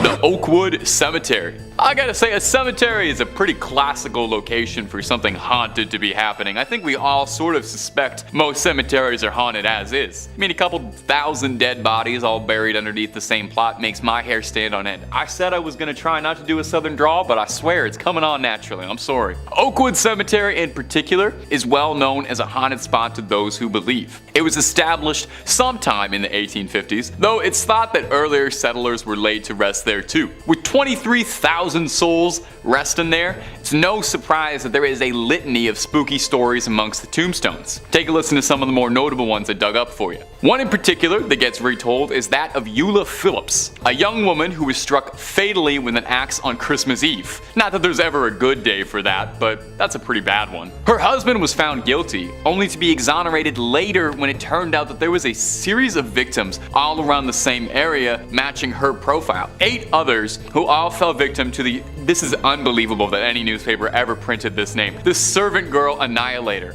Speaker 2: the Oakwood Cemetery. I gotta say, a cemetery is a pretty classical location for something haunted to be happening. I think we all sort of suspect most cemeteries are haunted as is. I mean, a couple thousand dead bodies all buried underneath the same plot makes my hair stand on end. I said I was gonna try not to do a southern drawl, but I swear it's coming on naturally. I'm sorry. Oakwood Cemetery in particular is well known as a haunted spot to those who believe. It was established sometime in the 1850s, though it's thought that earlier settlers were laid to rest there too. With 23,000 souls resting there, it's no surprise that there is a litany of spooky stories amongst the tombstones. Take a listen to some of the more notable ones I dug up for you. One in particular that gets retold is that of Eula Phillips, a young woman who was struck fatally with an axe on Christmas Eve. Not that there's ever a good day for that, but that's a pretty bad one. Her husband was found guilty, only to be exonerated later when it turned out that there was a series of victims all around the same area matching her profile. 8 others who all fell victim to this is unbelievable that any newspaper ever printed this name, the Servant Girl Annihilator.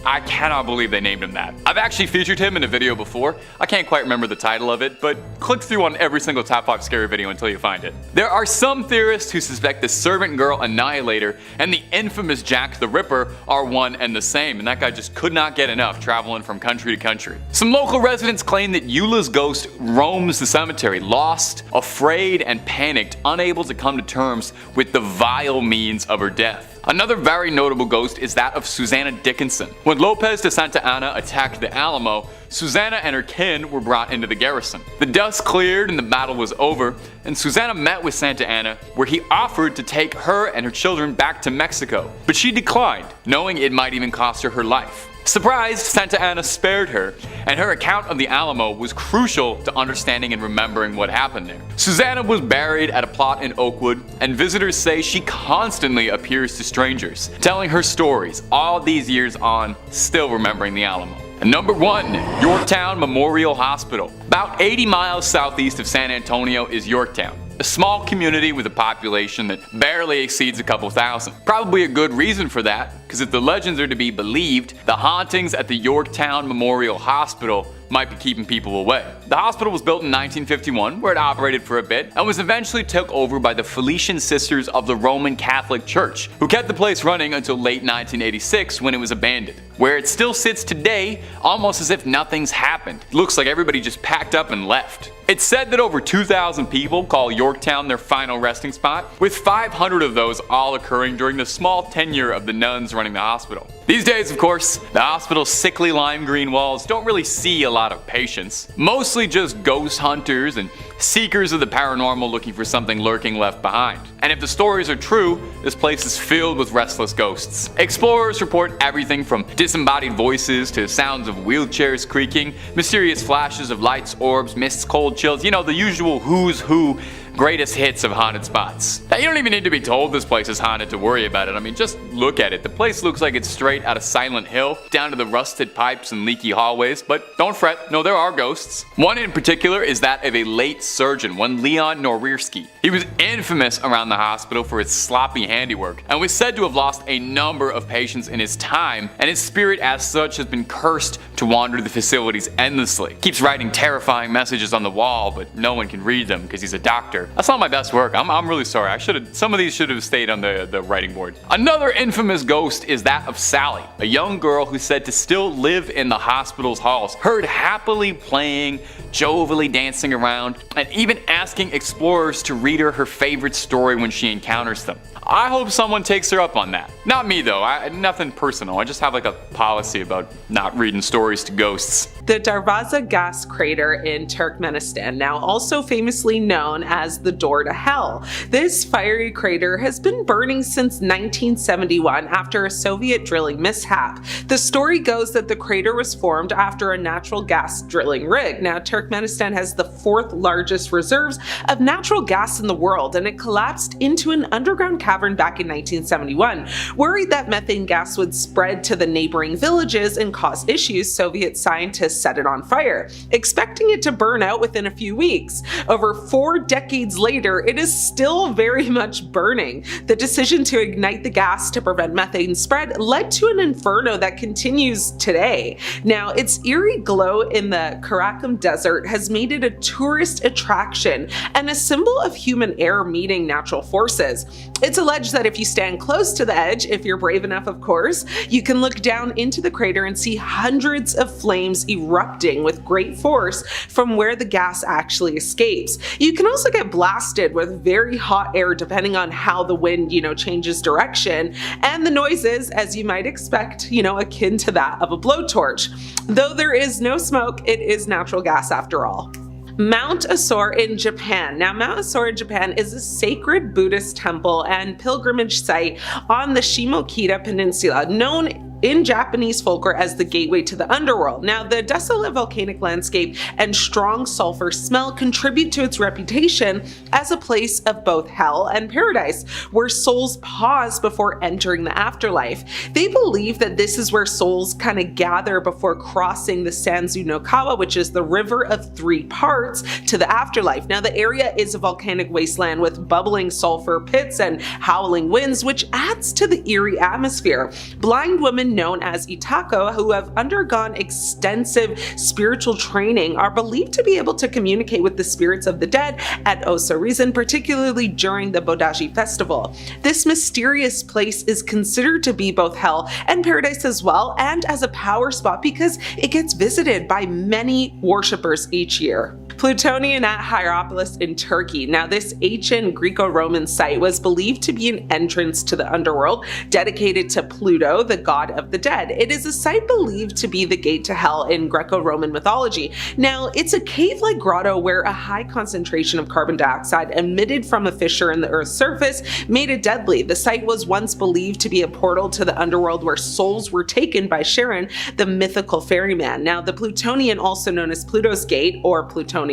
Speaker 2: I cannot believe they named him that. I've actually featured him in a video before. I can't quite remember the title of it, but click through on every single top 5 scary video until you find it. There are some theorists who suspect the Servant Girl Annihilator and the infamous Jack the Ripper are one and the same, and that guy just could not get enough traveling from country to country. Some local residents claim that Eula's ghost roams the cemetery, lost, afraid, and panicked, unable to come to terms with the vile means of her death. Another very notable ghost is that of Susanna Dickinson. When Lopez de Santa Anna attacked the Alamo, Susanna and her kin were brought into the garrison. The dust cleared and the battle was over, and Susanna met with Santa Anna, where he offered to take her and her children back to Mexico, but she declined, knowing it might even cost her her life. Surprised, Santa Anna spared her, and her account of the Alamo was crucial to understanding and remembering what happened there. Susanna was buried at a plot in Oakwood, and visitors say she constantly appears to strangers, telling her stories all these years on, still remembering the Alamo. And number 1, Yorktown Memorial Hospital. About 80 miles southeast of San Antonio is Yorktown, a small community with a population that barely exceeds a couple thousand. Probably a good reason for that, because if the legends are to be believed, the hauntings at the Yorktown Memorial Hospital might be keeping people away. The hospital was built in 1951, where it operated for a bit, and was eventually took over by the Felician Sisters of the Roman Catholic Church, who kept the place running until late 1986 when it was abandoned, where it still sits today, almost as if nothing's happened. It looks like everybody just packed up and left. It's said that over 2,000 people call Yorktown their final resting spot, with 500 of those all occurring during the small tenure of the nuns running the hospital. These days, of course, the hospital's sickly lime green walls don't really see a lot of patients. Mostly just ghost hunters and seekers of the paranormal looking for something lurking left behind. And if the stories are true, this place is filled with restless ghosts. Explorers report everything from disembodied voices to sounds of wheelchairs creaking, mysterious flashes of lights, orbs, mists, cold chills, you know, the usual who's who greatest hits of haunted spots. Now, you don't even need to be told this place is haunted to worry about it. I mean, just look at it. The place looks like it's straight out of Silent Hill, down to the rusted pipes and leaky hallways, but don't fret, no, there are ghosts. One in particular is that of a late surgeon, one Leon Norirski. He was infamous around the hospital for his sloppy handiwork, and was said to have lost a number of patients in his time, and his spirit as such has been cursed to wander the facilities endlessly. Keeps writing terrifying messages on the wall, but no one can read them because he's a doctor. That's not my best work. I'm really sorry. Some of these should have stayed on the writing board. Another infamous ghost is that of Sallie, a young girl who's said to still live in the hospital's halls, heard happily playing, jovially dancing around, and even asking explorers to read her favorite story when she encounters them. I hope someone takes her up on that. Not me though, nothing personal. I just have like a policy about not reading stories to ghosts.
Speaker 1: the Darvaza gas crater in Turkmenistan, now also famously known as the Door to Hell. This fiery crater has been burning since 1971 after a Soviet drilling mishap. The story goes that the crater was formed after a natural gas drilling rig. Now, Turkmenistan has the 4th largest reserves of natural gas in the world, and it collapsed into an underground cavern back in 1971. Worried that methane gas would spread to the neighboring villages and cause issues, Soviet scientists set it on fire, expecting it to burn out within a few weeks. Over 4 decades later, it is still very much burning. The decision to ignite the gas to prevent methane spread led to an inferno that continues today. Now, its eerie glow in the Karakum Desert has made it a tourist attraction and a symbol of human error meeting natural forces. It's alleged that if you stand close to the edge, if you're brave enough of course, you can look down into the crater and see hundreds of flames erupting with great force from where the gas actually escapes. You can also get blasted with very hot air depending on how the wind, changes direction, and the noises, as you might expect, akin to that of a blowtorch. Though there is no smoke, it is natural gas after all. Mount Osore in Japan. Now, Mount Osore in Japan is a sacred Buddhist temple and pilgrimage site on the Shimokita Peninsula, known in Japanese folklore as the gateway to the underworld. Now, the desolate volcanic landscape and strong sulfur smell contribute to its reputation as a place of both hell and paradise, where souls pause before entering the afterlife. They believe that this is where souls kind of gather before crossing the Sanzu no Kawa, which is the river of 3 parts, to the afterlife. Now, the area is a volcanic wasteland with bubbling sulfur pits and howling winds, which adds to the eerie atmosphere. Blind women known as Itako, who have undergone extensive spiritual training, are believed to be able to communicate with the spirits of the dead at Osa-Reason, particularly during the Bodaji festival. This mysterious place is considered to be both hell and paradise as well, and as a power spot because it gets visited by many worshippers each year. Plutonium at Hierapolis in Turkey. Now, this ancient Greco-Roman site was believed to be an entrance to the underworld, dedicated to Pluto, the god of the dead. It is a site believed to be the gate to hell in Greco-Roman mythology. Now, it's a cave-like grotto where a high concentration of carbon dioxide emitted from a fissure in the Earth's surface made it deadly. The site was once believed to be a portal to the underworld where souls were taken by Charon, the mythical ferryman. Now, the Plutonium, also known as Pluto's Gate or Plutonium,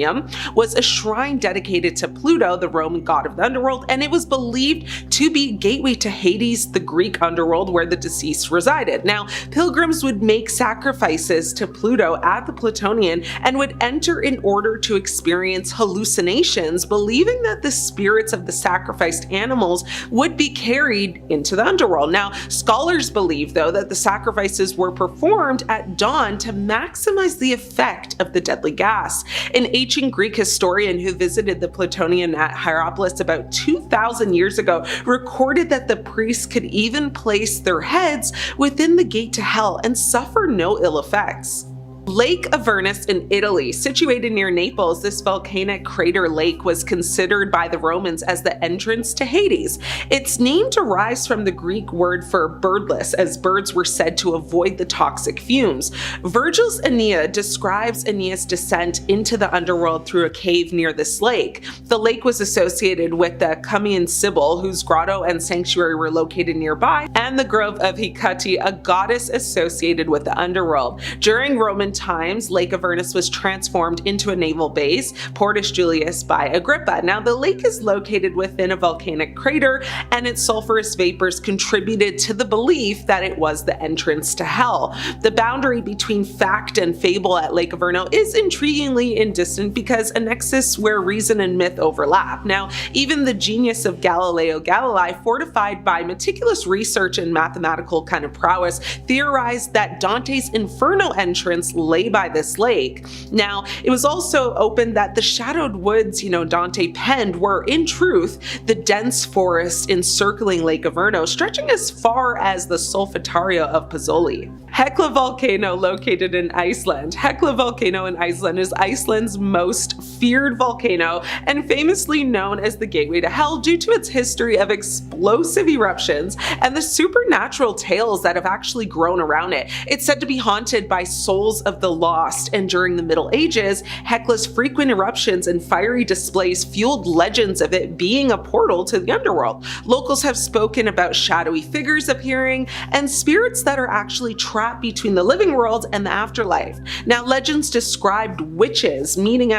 Speaker 1: was a shrine dedicated to Pluto, the Roman god of the underworld, and it was believed to be a gateway to Hades, the Greek underworld where the deceased resided. Now, pilgrims would make sacrifices to Pluto at the Plutonium and would enter in order to experience hallucinations, believing that the spirits of the sacrificed animals would be carried into the underworld. Now, scholars believe, though, that the sacrifices were performed at dawn to maximize the effect of the deadly gas. An ancient Greek historian who visited the Plutonium at Hierapolis about 2,000 years ago recorded that the priests could even place their heads within the gate to hell and suffer no ill effects. Lake Avernus in Italy. Situated near Naples, this volcanic crater lake was considered by the Romans as the entrance to Hades. Its name derives from the Greek word for birdless, as birds were said to avoid the toxic fumes. Virgil's Aeneid describes Aeneas' descent into the underworld through a cave near this lake. The lake was associated with the Cumaean Sibyl, whose grotto and sanctuary were located nearby, and the grove of Hecate, a goddess associated with the underworld. During Roman times, Lake Avernus was transformed into a naval base, Portus Julius, by Agrippa. Now, the lake is located within a volcanic crater, and its sulfurous vapors contributed to the belief that it was the entrance to hell. The boundary between fact and fable at Lake Averno is intriguingly indistinct because a nexus where reason and myth overlap. Now, even the genius of Galileo Galilei, fortified by meticulous research and mathematical kind of prowess, theorized that Dante's Inferno entrance lay by this lake. Now, it was also open that the shadowed woods, Dante penned were in truth the dense forest encircling Lake Averno, stretching as far as the Solfatario of Pozzoli. Hekla volcano located in Iceland. Hekla volcano in Iceland is Iceland's most feared volcano and famously known as the gateway to hell due to its history of explosive eruptions and the supernatural tales that have actually grown around it. It's said to be haunted by souls of the lost, and during the Middle Ages, Hekla's frequent eruptions and fiery displays fueled legends of it being a portal to the underworld. Locals have spoken about shadowy figures appearing and spirits that are actually trapped between the living world and the afterlife. Now, legends described witches meeting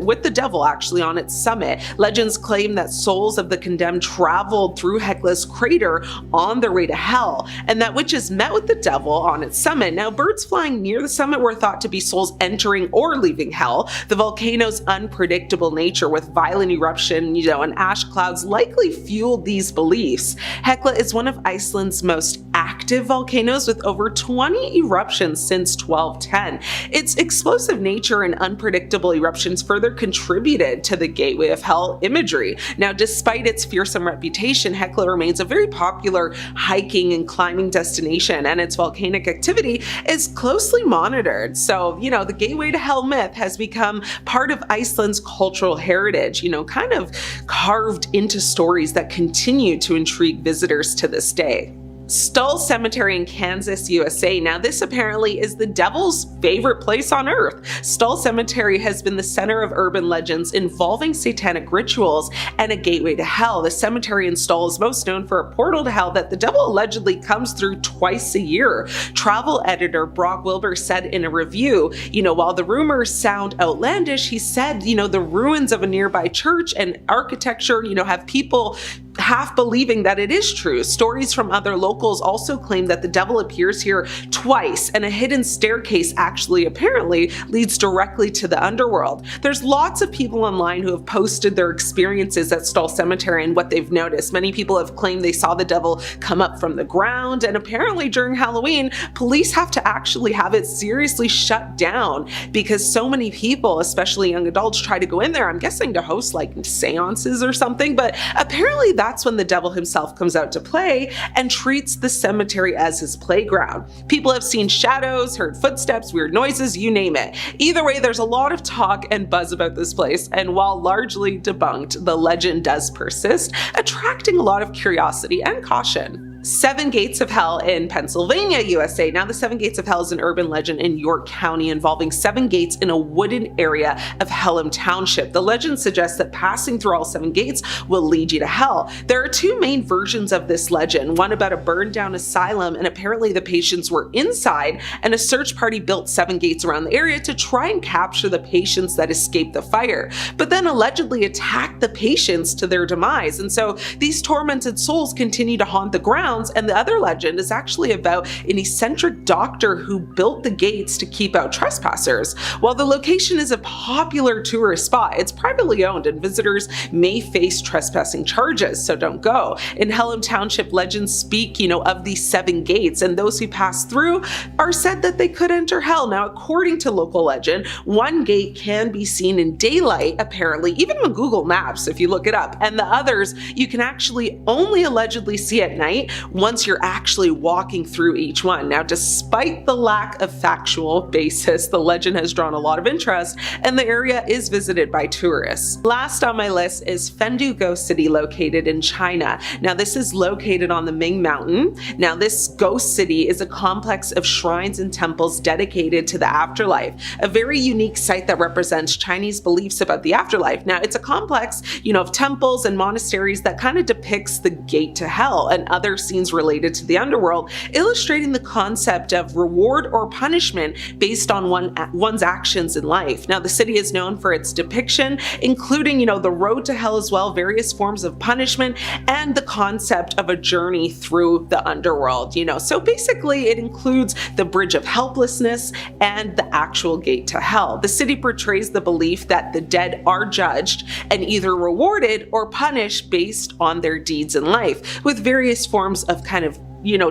Speaker 1: with the devil actually on its summit. Legends claim that souls of the condemned traveled through Hekla's crater on their way to hell, and that witches met with the devil on its summit. Now, birds flying near the summit were thought to be souls entering or leaving hell. The volcano's unpredictable nature with violent eruption, and ash clouds likely fueled these beliefs. Hekla is one of Iceland's most active volcanoes with over 20 eruptions since 1210. Its explosive nature and unpredictable eruptions further contributed to the gateway of hell imagery. Now, despite its fearsome reputation, Hekla remains a very popular hiking and climbing destination, and its volcanic activity is closely monitored. So, the gateway to hell myth has become part of Iceland's cultural heritage, kind of carved into stories that continue to intrigue visitors to this day. Stull Cemetery in Kansas, USA. Now, this apparently is the devil's favorite place on earth. Stull Cemetery has been the center of urban legends involving satanic rituals and a gateway to hell. The cemetery in Stull is most known for a portal to hell that the devil allegedly comes through twice a year. Travel editor Brock Wilbur said in a review, while the rumors sound outlandish, he said, the ruins of a nearby church and architecture, have people half believing that it is true. Stories from other locals also claim that the devil appears here twice, and a hidden staircase actually apparently leads directly to the underworld. There's lots of people online who have posted their experiences at Stull Cemetery and what they've noticed. Many people have claimed they saw the devil come up from the ground, and apparently during Halloween, police have to actually have it seriously shut down because so many people, especially young adults, try to go in there, I'm guessing to host like seances or something, but apparently that's when the devil himself comes out to play and treats the cemetery as his playground. People have seen shadows, heard footsteps, weird noises, you name it. Either way, there's a lot of talk and buzz about this place, and while largely debunked, the legend does persist, attracting a lot of curiosity and caution. Seven Gates of Hell in Pennsylvania, USA. Now, the Seven Gates of Hell is an urban legend in York County involving seven gates in a wooded area of Pelham Township. The legend suggests that passing through all seven gates will lead you to hell. There are two main versions of this legend, one about a burned down asylum, and apparently the patients were inside, and a search party built seven gates around the area to try and capture the patients that escaped the fire, but then allegedly attacked the patients to their demise. And so these tormented souls continue to haunt the ground. And the other legend is actually about an eccentric doctor who built the gates to keep out trespassers. While the location is a popular tourist spot, it's privately owned and visitors may face trespassing charges, so don't go. In Pelham Township, legends speak, of these seven gates, and those who pass through are said that they could enter hell. Now, according to local legend, one gate can be seen in daylight, apparently, even on Google Maps if you look it up, and the others you can actually only allegedly see at night once you're actually walking through each one. Now, despite the lack of factual basis, the legend has drawn a lot of interest, and the area is visited by tourists. Last on my list is Fendu Ghost City, located in China. Now, this is located on the Ming Mountain. Now, this ghost city is a complex of shrines and temples dedicated to the afterlife, a very unique site that represents Chinese beliefs about the afterlife. Now, it's a complex, of temples and monasteries that kind of depicts the gate to hell and other scenes related to the underworld, illustrating the concept of reward or punishment based on one's actions in life. Now, the city is known for its depiction, including, the road to hell as well, various forms of punishment, and the concept of a journey through the underworld, So basically, it includes the bridge of helplessness and the actual gate to hell. The city portrays the belief that the dead are judged and either rewarded or punished based on their deeds in life, with various forms of kind of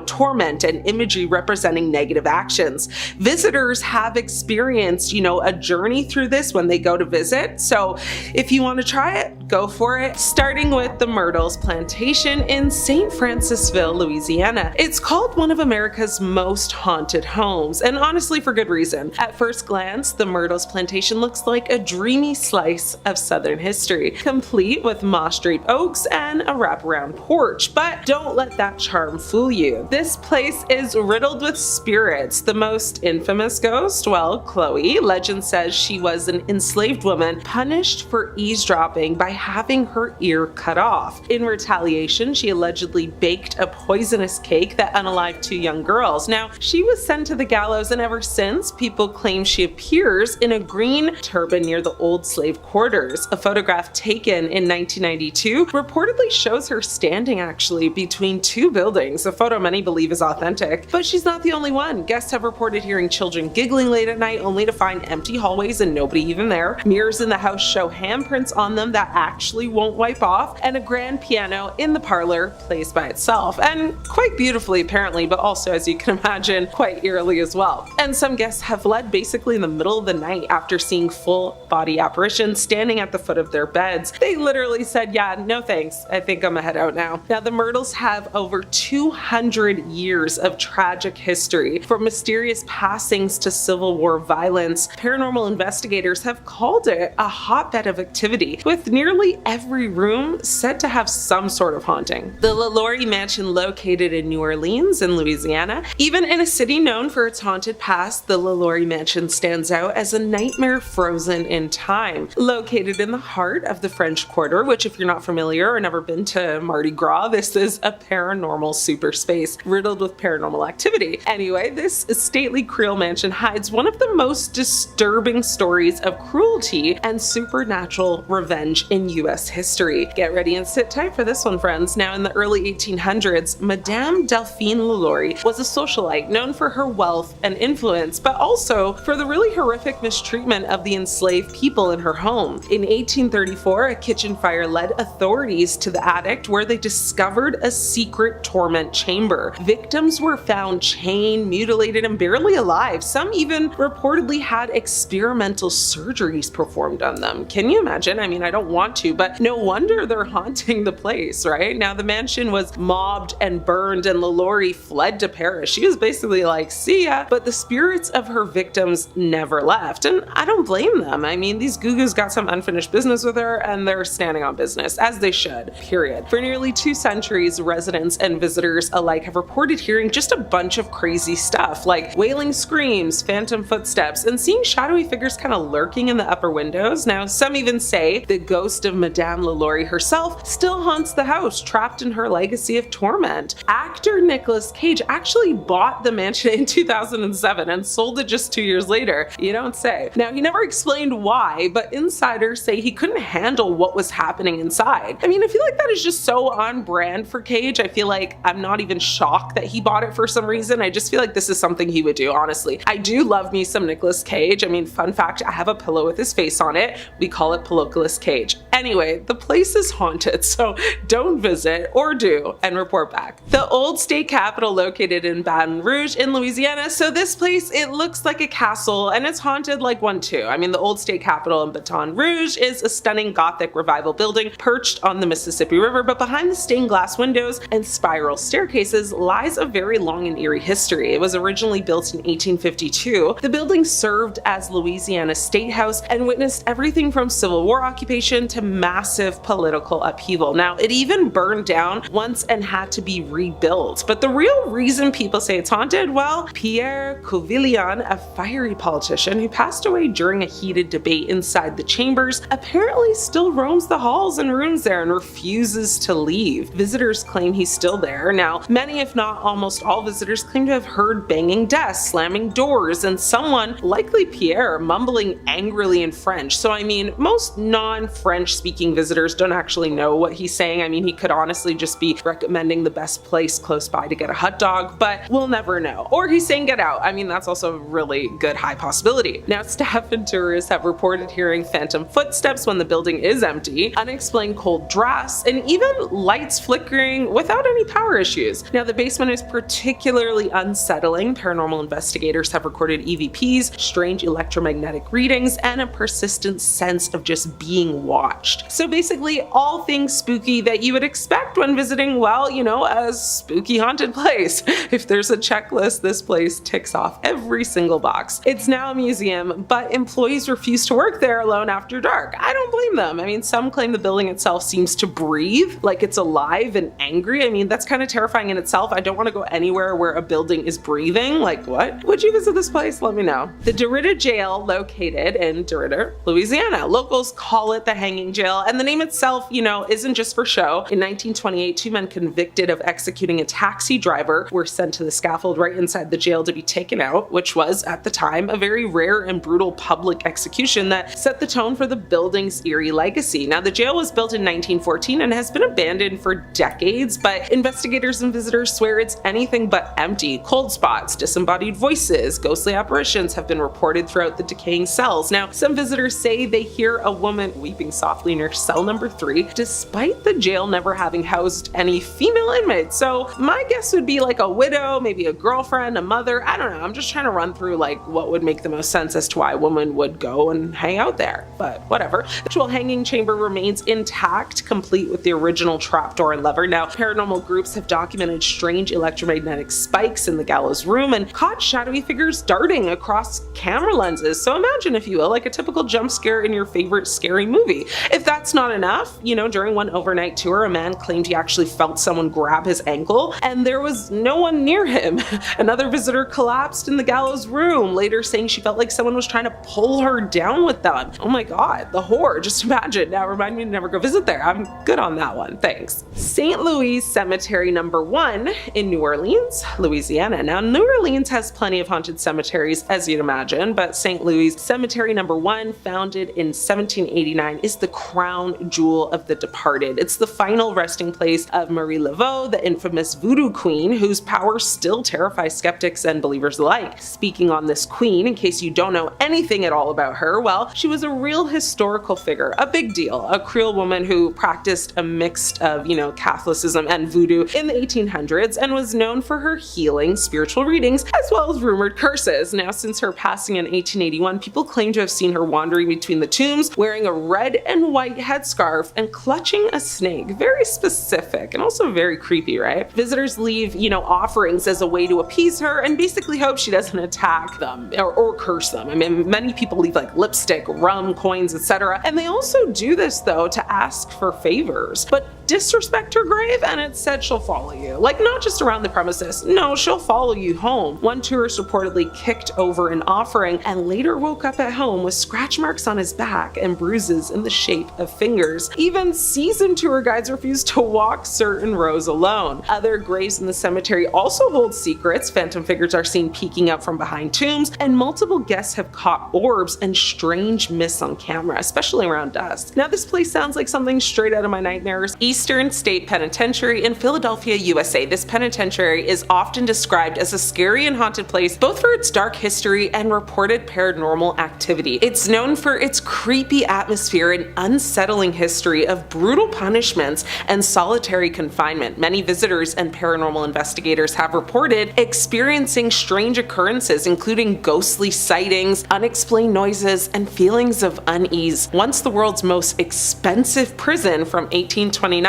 Speaker 1: torment and imagery representing negative actions. Visitors have experienced, a journey through this when they go to visit. So if you want to try it, go for it. Starting with the Myrtles Plantation in St. Francisville, Louisiana. It's called one of America's most haunted homes, and honestly for good reason. At first glance, the Myrtles Plantation looks like a dreamy slice of Southern history, complete with moss-draped oaks and a wraparound porch. But don't let that charm fool you. you. This place is riddled with spirits. The most infamous ghost? Well, Chloe. Legend says she was an enslaved woman punished for eavesdropping by having her ear cut off. In retaliation, she allegedly baked a poisonous cake that unalived 2 young girls. Now, she was sent to the gallows, and ever since, people claim she appears in a green turban near the old slave quarters. A photograph taken in 1992 reportedly shows her standing actually between 2 buildings, a photo many believe is authentic. But she's not the only one. Guests have reported hearing children giggling late at night only to find empty hallways and nobody even there. Mirrors in the house show handprints on them that actually won't wipe off, and a grand piano in the parlor plays by itself, and quite beautifully apparently, but also, as you can imagine, quite eerily as well. And some guests have fled basically in the middle of the night after seeing full body apparitions standing at the foot of their beds. They literally said, yeah, no thanks, I think I'm gonna head out now. Now, the Myrtles have over 200 years of tragic history. From mysterious passings to Civil War violence, paranormal investigators have called it a hotbed of activity, with nearly every room said to have some sort of haunting. The LaLaurie Mansion, located in New Orleans in Louisiana, even in a city known for its haunted past, the LaLaurie Mansion stands out as a nightmare frozen in time. Located in the heart of the French Quarter, which, if you're not familiar or never been to Mardi Gras, this is a paranormal super space riddled with paranormal activity. Anyway, this stately Creole mansion hides one of the most disturbing stories of cruelty and supernatural revenge in US history. Get ready and sit tight for this one, friends. Now, in the early 1800s, Madame Delphine LaLaurie was a socialite known for her wealth and influence, but also for the really horrific mistreatment of the enslaved people in her home. In 1834, a kitchen fire led authorities to the attic, where they discovered a secret torment chamber. Victims were found chained, mutilated, and barely alive. Some even reportedly had experimental surgeries performed on them. Can you imagine? I mean, I don't want to, but no wonder they're haunting the place, right? Now, the mansion was mobbed and burned, and LaLaurie fled to Paris. She was basically like, see ya, but the spirits of her victims never left, and I don't blame them. I mean, these goo-goos got some unfinished business with her, and they're standing on business, as they should, period. For nearly 2 centuries, residents and visitors alike have reported hearing just a bunch of crazy stuff, like wailing screams, phantom footsteps, and seeing shadowy figures kind of lurking in the upper windows. Now, some even say the ghost of Madame LaLaurie herself still haunts the house, trapped in her legacy of torment. Actor Nicolas Cage actually bought the mansion in 2007 and sold it just 2 years later. You don't say. Now, he never explained why, but insiders say he couldn't handle what was happening inside. I mean, I feel like that is just so on brand for Cage. I feel like I'm not even shocked that he bought it for some reason. I just feel like this is something he would do, honestly. I do love me some Nicolas Cage. I mean, fun fact, I have a pillow with his face on it. We call it Pillowless Cage. Anyway, the place is haunted, so don't visit, or do, and report back. The old state capitol, located in Baton Rouge in Louisiana. So this place, it looks like a castle, and it's haunted like one too. I mean, the old state capitol in Baton Rouge is a stunning Gothic revival building perched on the Mississippi River, but behind the stained glass windows and spiral staircases lies a very long and eerie history. It was originally built in 1852. The building served as Louisiana's state house and witnessed everything from Civil War occupation to massive political upheaval. Now, it even burned down once and had to be rebuilt. But the real reason people say it's haunted, well, Pierre Couvillon, a fiery politician who passed away during a heated debate inside the chambers, apparently still roams the halls and rooms there and refuses to leave. Visitors claim he's still there. Now, many, if not almost all visitors, claim to have heard banging desks, slamming doors, and someone, likely Pierre, mumbling angrily in French. So I mean, most non-French speaking visitors don't actually know what he's saying. I mean, he could honestly just be recommending the best place close by to get a hot dog, but we'll never know. Or he's saying get out. I mean, that's also a really good high possibility. Now, staff and tourists have reported hearing phantom footsteps when the building is empty, unexplained cold drafts, and even lights flickering without any power issues. Now, the basement is particularly unsettling. Paranormal investigators have recorded EVPs, strange electromagnetic readings, and a persistent sense of just being watched. So basically, all things spooky that you would expect when visiting, well, you know, a spooky haunted place. If there's a checklist, this place ticks off every single box. It's now a museum, but employees refuse to work there alone after dark. I don't blame them. I mean, some claim the building itself seems to breathe, like it's alive and angry. I mean, that's kind of terrifying terrifying in itself. I don't want to go anywhere where a building is breathing. Like, what? Would you visit this place? Let me know. The DeRidder Jail, located in DeRidder, Louisiana. Locals call it the hanging jail, and the name itself, isn't just for show. In 1928, 2 men convicted of executing a taxi driver were sent to the scaffold right inside the jail to be taken out, which was, at the time, a very rare and brutal public execution that set the tone for the building's eerie legacy. Now, the jail was built in 1914 and has been abandoned for decades, but investigators and visitors swear it's anything but empty. Cold spots, disembodied voices, ghostly apparitions have been reported throughout the decaying cells. Now, some visitors say they hear a woman weeping softly near cell number 3, despite the jail never having housed any female inmates. So my guess would be like a widow, maybe a girlfriend, a mother. I don't know. I'm just trying to run through like what would make the most sense as to why a woman would go and hang out there, but whatever. The actual hanging chamber remains intact, complete with the original trapdoor and lever. Now, paranormal groups have documented strange electromagnetic spikes in the gallows room and caught shadowy figures darting across camera lenses. So imagine, if you will, like a typical jump scare in your favorite scary movie. If that's not enough, during one overnight tour, a man claimed he actually felt someone grab his ankle and there was no one near him. Another visitor collapsed in the gallows room, later saying she felt like someone was trying to pull her down with them. Oh my god, the horror, just imagine. Now remind me to never go visit there. I'm good on that one, thanks. St. Louis Cemetery number 1 in New Orleans, Louisiana. Now, New Orleans has plenty of haunted cemeteries, as you'd imagine, but St. Louis Cemetery number 1, founded in 1789, is the crown jewel of the departed. It's the final resting place of Marie Laveau, the infamous voodoo queen, whose power still terrifies skeptics and believers alike. Speaking on this queen, in case you don't know anything at all about her, well, she was a real historical figure, a big deal, a Creole woman who practiced a mix of, Catholicism and voodoo in the 1800s and was known for her healing, spiritual readings, as well as rumored curses. Now, since her passing in 1881, people claim to have seen her wandering between the tombs, wearing a red and white headscarf and clutching a snake. Very specific and also very creepy, right? Visitors leave, offerings as a way to appease her and basically hope she doesn't attack them or curse them. I mean, many people leave like lipstick, rum, coins, etc. And they also do this though to ask for favors, but disrespect her grave and it's said she'll follow you. Like, not just around the premises, no, she'll follow you home. One tourist reportedly kicked over an offering and later woke up at home with scratch marks on his back and bruises in the shape of fingers. Even seasoned tour guides refused to walk certain rows alone. Other graves in the cemetery also hold secrets. Phantom figures are seen peeking out from behind tombs, and multiple guests have caught orbs and strange mists on camera, especially around dusk. Now, this place sounds like something straight out of my nightmares. Eastern State Penitentiary in Philadelphia, USA. This penitentiary is often described as a scary and haunted place, both for its dark history and reported paranormal activity. It's known for its creepy atmosphere and unsettling history of brutal punishments and solitary confinement. Many visitors and paranormal investigators have reported experiencing strange occurrences, including ghostly sightings, unexplained noises, and feelings of unease. Once the world's most expensive prison from 1829,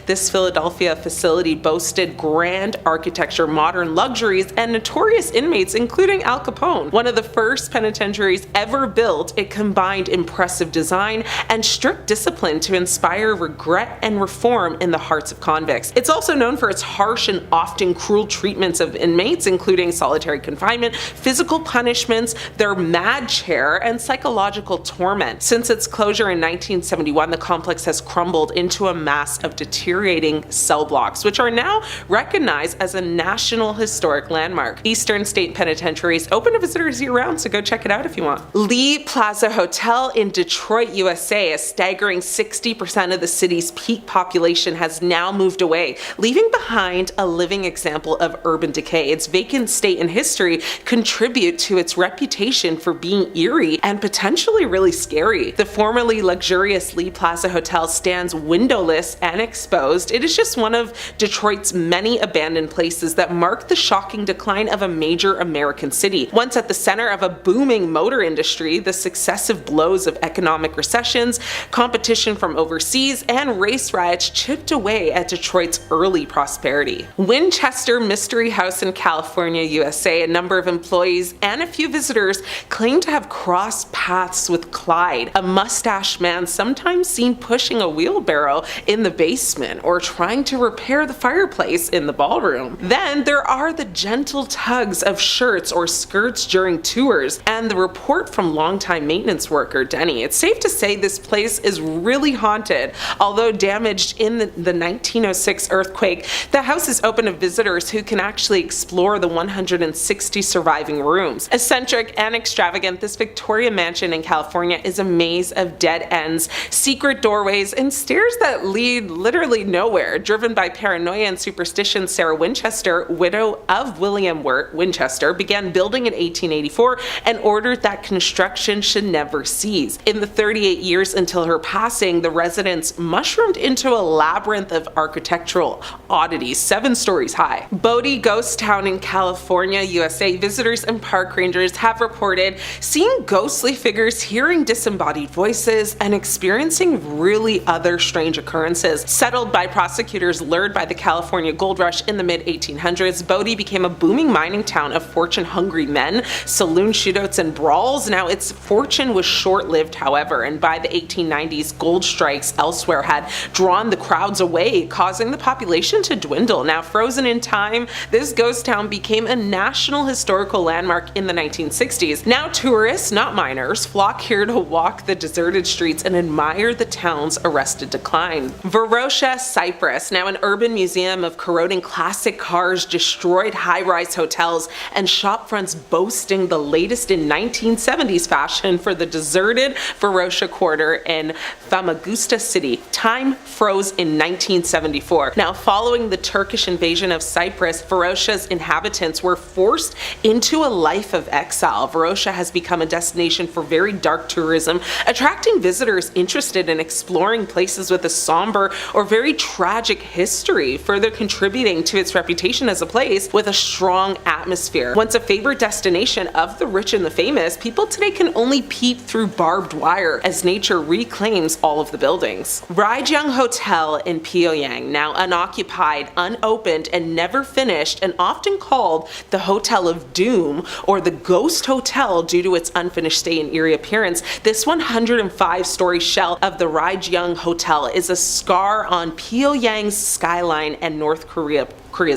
Speaker 1: this Philadelphia facility boasted grand architecture, modern luxuries, and notorious inmates, including Al Capone. One of the first penitentiaries ever built, it combined impressive design and strict discipline to inspire regret and reform in the hearts of convicts. It's also known for its harsh and often cruel treatments of inmates, including solitary confinement, physical punishments, their mad chair, and psychological torment. Since its closure in 1971, the complex has crumbled into a mass of deteriorating cell blocks, which are now recognized as a National Historic Landmark. Eastern State Penitentiary is open to visitors year-round, so go check it out if you want. Lee Plaza Hotel in Detroit, USA. A staggering 60% of the city's peak population has now moved away, leaving behind a living example of urban decay. Its vacant state and history contribute to its reputation for being eerie and potentially really scary. The formerly luxurious Lee Plaza Hotel stands windowless and exposed. It is just one of Detroit's many abandoned places that mark the shocking decline of a major American city. Once at the center of a booming motor industry, the successive blows of economic recessions, competition from overseas, and race riots chipped away at Detroit's early prosperity. Winchester Mystery House in California, USA, a number of employees and a few visitors claim to have crossed paths with Clyde, a mustached man sometimes seen pushing a wheelbarrow in the basement or trying to repair the fireplace in the ballroom. Then there are the gentle tugs of shirts or skirts during tours, and the report from longtime maintenance worker Denny. It's safe to say this place is really haunted. Although damaged in the 1906 earthquake, the house is open to visitors who can actually explore the 160 surviving rooms. Eccentric and extravagant, this Victoria mansion in California is a maze of dead ends, secret doorways, and stairs that lead literally nowhere. Driven by paranoia and superstition, Sarah Winchester, widow of William Winchester, began building in 1884 and ordered that construction should never cease. In the 38 years until her passing, the residence mushroomed into a labyrinth of architectural oddities, 7 stories high. Bodie Ghost Town in California, USA, visitors and park rangers have reported seeing ghostly figures, hearing disembodied voices, and experiencing really other strange occurrences. Settled by prosecutors lured by the California gold rush in the mid-1800s, Bodie became a booming mining town of fortune-hungry men, saloon shootouts, and brawls. Now, its fortune was short-lived, however, and by the 1890s, gold strikes elsewhere had drawn the crowds away, causing the population to dwindle. Now, frozen in time, this ghost town became a national historical landmark in the 1960s. Now, tourists, not miners, flock here to walk the deserted streets and admire the town's arrested decline. Varosha, Cyprus, now an urban museum of corroding classic cars, destroyed high-rise hotels, and shop fronts boasting the latest in 1970s fashion for the deserted Varosha quarter in Famagusta City. Time froze in 1974. Now, following the Turkish invasion of Cyprus, Varosha's inhabitants were forced into a life of exile. Varosha has become a destination for very dark tourism, attracting visitors interested in exploring places with a somber or very tragic history, further contributing to its reputation as a place with a strong atmosphere. Once a favorite destination of the rich and the famous, people today can only peep through barbed wire as nature reclaims all of the buildings. Raijang Hotel in Pyongyang, now unoccupied, unopened, and never finished, and often called the Hotel of Doom or the Ghost Hotel due to its unfinished stay and eerie appearance. This 105-story shell of the Raijang Hotel is a scar on Pyongyang's skyline and North Korea's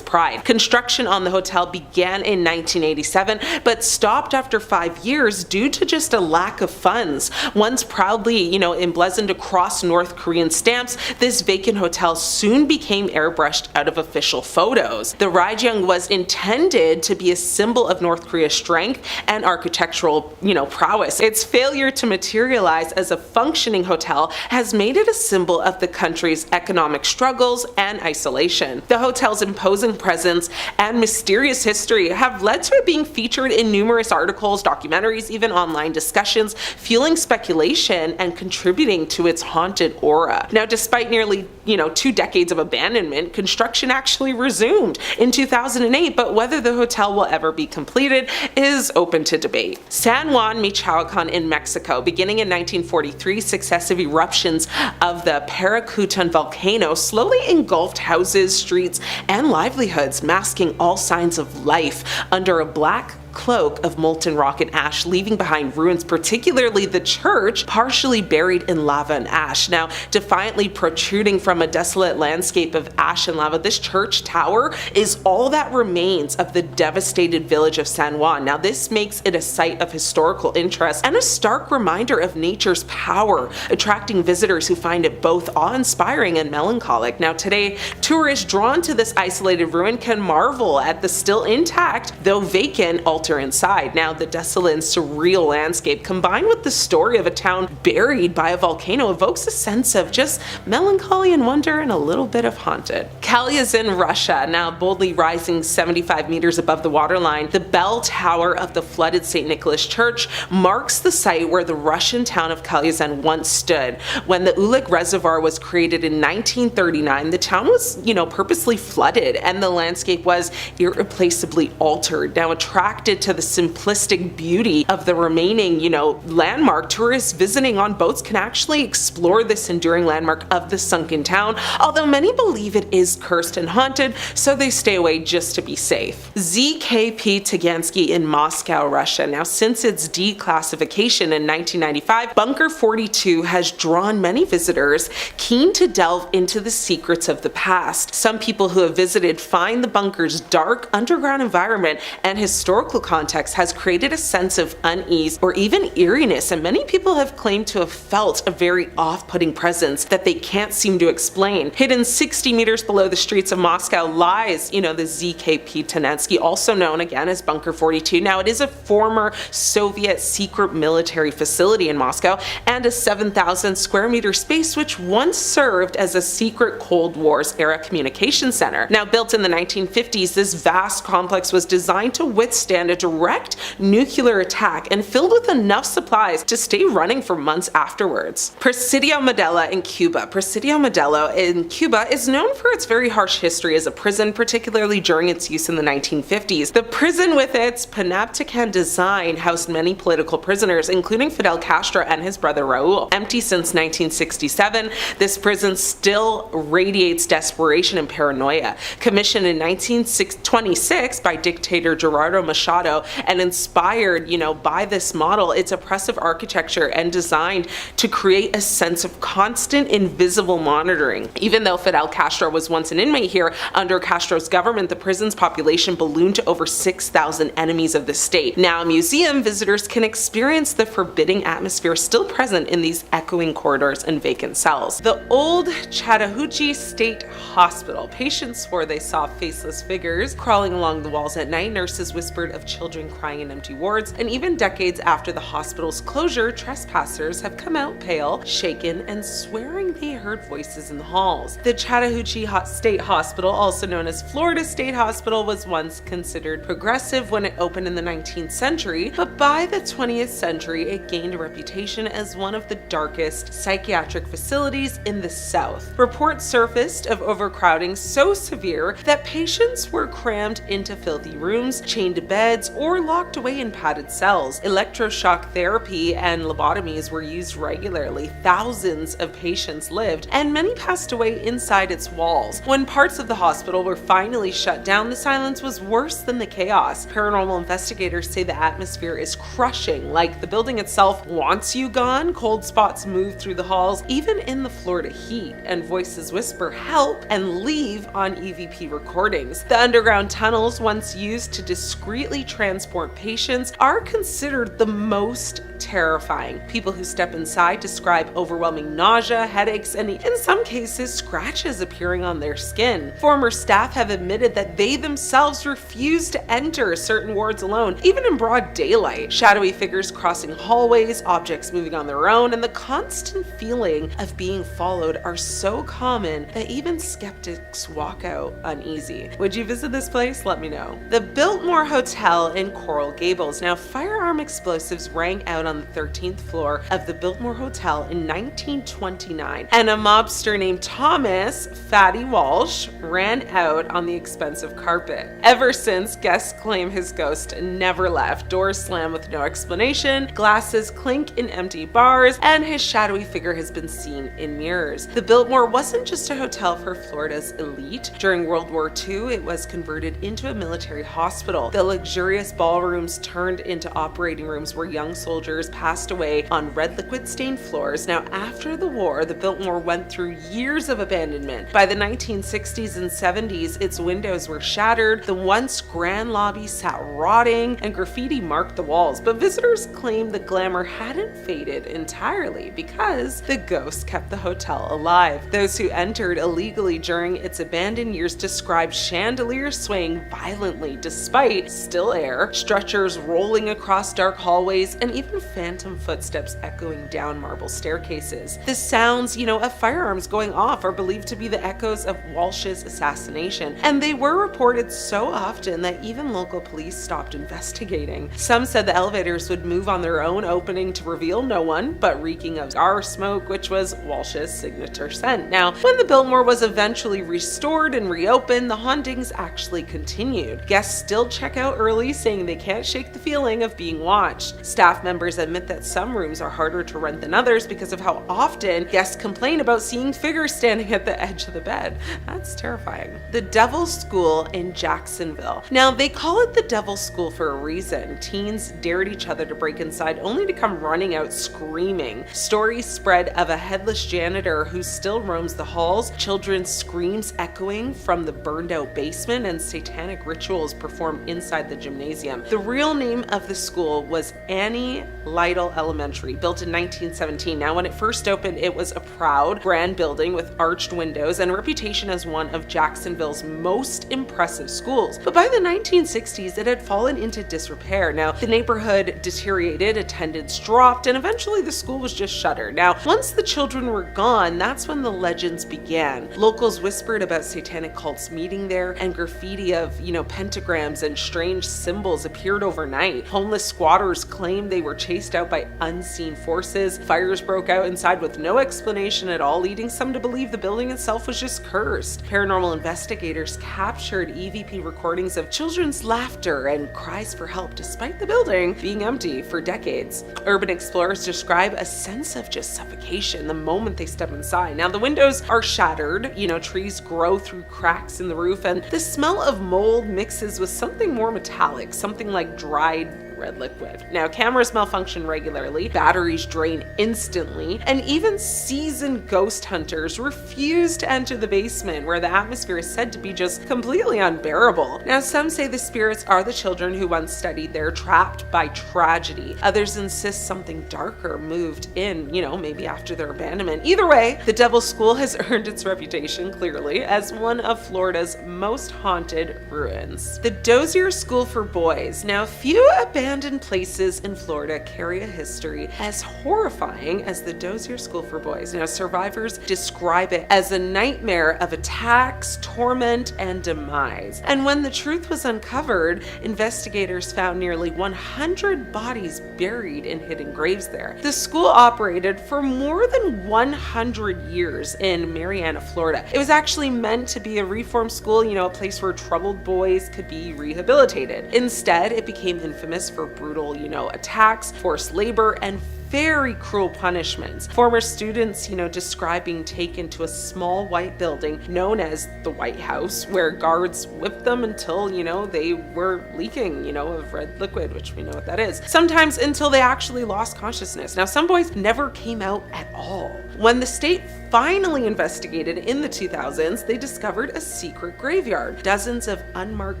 Speaker 1: pride. Construction on the hotel began in 1987, but stopped after 5 years due to just a lack of funds. Once proudly, emblazoned across North Korean stamps, this vacant hotel soon became airbrushed out of official photos. The Raijang was intended to be a symbol of North Korea's strength and architectural, prowess. Its failure to materialize as a functioning hotel has made it a symbol of the country's economic struggles and isolation. The hotel's imposing presence and mysterious history have led to it being featured in numerous articles, documentaries, even online discussions, fueling speculation and contributing to its haunted aura. Now, despite nearly 2 decades of abandonment, construction actually resumed in 2008, but whether the hotel will ever be completed is open to debate. San Juan, Michoacan in Mexico. Beginning in 1943, successive eruptions of the Paracutan volcano slowly engulfed houses, streets, and livelihoods, masking all signs of life under a black cloak of molten rock and ash, leaving behind ruins, particularly the church, partially buried in lava and ash. Now, defiantly protruding from a desolate landscape of ash and lava, this church tower is all that remains of the devastated village of San Juan. Now, this makes it a site of historical interest and a stark reminder of nature's power, attracting visitors who find it both awe-inspiring and melancholic. Now, today, tourists drawn to this isolated ruin can marvel at the still intact, though vacant, altar inside. Now, the desolate and surreal landscape, combined with the story of a town buried by a volcano, evokes a sense of just melancholy and wonder and a little bit of haunted. Kalyazin, Russia, now boldly rising 75 meters above the waterline, the bell tower of the flooded St. Nicholas Church marks the site where the Russian town of Kalyazin once stood. When the Ulik Reservoir was created in 1939, the town was, purposely flooded, and the landscape was irreplaceably altered. Now, attracted to the simplistic beauty of the remaining, landmark, tourists visiting on boats can actually explore this enduring landmark of the sunken town, although many believe it is cursed and haunted, so they stay away just to be safe. ZKP Tagansky in Moscow, Russia. Now, since its declassification in 1995, Bunker 42 has drawn many visitors keen to delve into the secrets of the past. Some people who have visited find the bunker's dark underground environment and historical context has created a sense of unease or even eeriness, and many people have claimed to have felt a very off-putting presence that they can't seem to explain. Hidden 60 meters below the streets of Moscow lies, the ZKP Tagansky, also known again as Bunker 42. Now, it is a former Soviet secret military facility in Moscow and a 7,000 square meter space which once served as a secret Cold War's era communication center. Now, built in the 1950s, this vast complex was designed to withstand a direct nuclear attack and filled with enough supplies to stay running for months afterwards. Presidio Modelo in Cuba. Presidio Modelo in Cuba is known for its very harsh history as a prison, particularly during its use in the 1950s. The prison, with its panopticon design, housed many political prisoners, including Fidel Castro and his brother Raul. Empty since 1967, this prison still radiates desperation and paranoia. Commissioned in 1926 by dictator Gerardo Machado and inspired, by this model, its oppressive architecture and designed to create a sense of constant invisible monitoring. Even though Fidel Castro was once an inmate here, under Castro's government, the prison's population ballooned to over 6,000 enemies of the state. Now, a museum, visitors can experience the forbidding atmosphere still present in these echoing corridors and vacant cells. The old Chattahoochee State Hospital. Patients swore they saw faceless figures crawling along the walls at night. Nurses whispered of children crying in empty wards, and even decades after the hospital's closure, trespassers have come out pale, shaken, and swearing they heard voices in the halls. The Chattahoochee State Hospital, also known as Florida State Hospital, was once considered progressive when it opened in the 19th century, but by the 20th century, it gained a reputation as one of the darkest psychiatric facilities in the South. Reports surfaced of overcrowding so severe that patients were crammed into filthy rooms, chained to beds, or locked away in padded cells. Electroshock therapy and lobotomies were used regularly. Thousands of patients lived, and many passed away inside its walls. When parts of the hospital were finally shut down, the silence was worse than the chaos. Paranormal investigators say the atmosphere is crushing, like the building itself wants you gone. Cold spots move through the halls, even in the Florida heat, and voices whisper help and leave on EVP recordings. The underground tunnels, once used to discreetly transport patients, are considered the most terrifying. People who step inside describe overwhelming nausea, headaches, and in some cases, scratches appearing on their skin. Former staff have admitted that they themselves refuse to enter certain wards alone, even in broad daylight. Shadowy figures crossing hallways, objects moving on their own, and the constant feeling of being followed are so common that even skeptics walk out uneasy. Would you visit this place? Let me know. The Biltmore Hotel in Coral Gables. Now, firearm explosives rang out on the 13th floor of the Biltmore Hotel in 1929, and a mobster named Thomas Fatty Walsh ran out on the expensive carpet. Ever since, guests claim his ghost never left. Doors slam with no explanation, glasses clink in empty bars, and his shadowy figure has been seen in mirrors. The Biltmore wasn't just a hotel for Florida's elite. During World War II, it was converted into a military hospital. The luxurious ballrooms turned into operating rooms where young soldiers passed away on red liquid-stained floors. Now, after the war, the Biltmore went through years of abandonment. By the 1960s and 70s, its windows were shattered, the once grand lobby sat rotting, and graffiti marked the walls. But visitors claim the glamour hadn't faded entirely because the ghost kept the hotel alive. Those who entered illegally during its abandoned years described chandeliers swaying violently despite still air, stretchers rolling across dark hallways, and even phantom footsteps echoing down marble staircases. The sounds, of firearms going off are believed to be the echoes of Walsh's assassination, and they were reported so often that even local police stopped investigating. Some said the elevators would move on their own, opening to reveal no one, but reeking of cigar smoke, which was Walsh's signature scent. Now, when the Biltmore was eventually restored and reopened, the hauntings actually continued. Guests still check out early, saying they can't shake the feeling of being watched. Staff members admit that some rooms are harder to rent than others because of how often guests complain about seeing figures standing at the edge of the bed. That's terrifying. The Devil's School in Jacksonville. Now, they call it the Devil's School for a reason. Teens dared each other to break inside only to come running out screaming. Stories spread of a headless janitor who still roams the halls, children's screams echoing from the burned out basement, and satanic rituals performed inside the gymnasium. The real name of the school was Annie Lytle Elementary, built in 1917. Now, when it first opened, it was a proud, grand building with arched windows and a reputation as one of Jacksonville's most impressive schools. But by the 1960s, it had fallen into disrepair. Now, the neighborhood deteriorated, attendance dropped, and eventually the school was just shuttered. Now, once the children were gone, that's when the legends began. Locals whispered about satanic cults meeting there, and graffiti of, pentagrams and strange symbols appeared overnight. Homeless squatters claimed they were chased out by unseen forces. Fires broke out inside with no explanation at all, leading some to believe the building itself was just cursed. Paranormal investigators captured EVP recordings of children's laughter and cries for help despite the building being empty for decades. Urban explorers describe a sense of just suffocation the moment they step inside. Now, the windows are shattered, trees grow through cracks in the roof, and the smell of mold mixes with something more metallic, something like dried red liquid. Now, cameras malfunction regularly, batteries drain instantly, and even seasoned ghost hunters refuse to enter the basement, where the atmosphere is said to be just completely unbearable. Now, some say the spirits are the children who once studied there, trapped by tragedy. Others insist something darker moved in, maybe after their abandonment. Either way, the Devil's School has earned its reputation, clearly, as one of Florida's most haunted ruins. The Dozier School for Boys. Now, few abandoned places in Florida carry a history as horrifying as the Dozier School for Boys. Now, survivors describe it as a nightmare of attacks, torment, and demise. And when the truth was uncovered, investigators found nearly 100 bodies buried in hidden graves there. The school operated for more than 100 years in Marianna, Florida. It was actually meant to be a reform school, a place where troubled boys could be rehabilitated. Instead, it became infamous for brutal, attacks, forced labor, and very cruel punishments. Former students, describe being taken to a small white building known as the White House, where guards whipped them until, they were leaking, of red liquid, which we know what that is. Sometimes until they actually lost consciousness. Now, some boys never came out at all. When the state finally investigated in the 2000s, they discovered a secret graveyard. Dozens of unmarked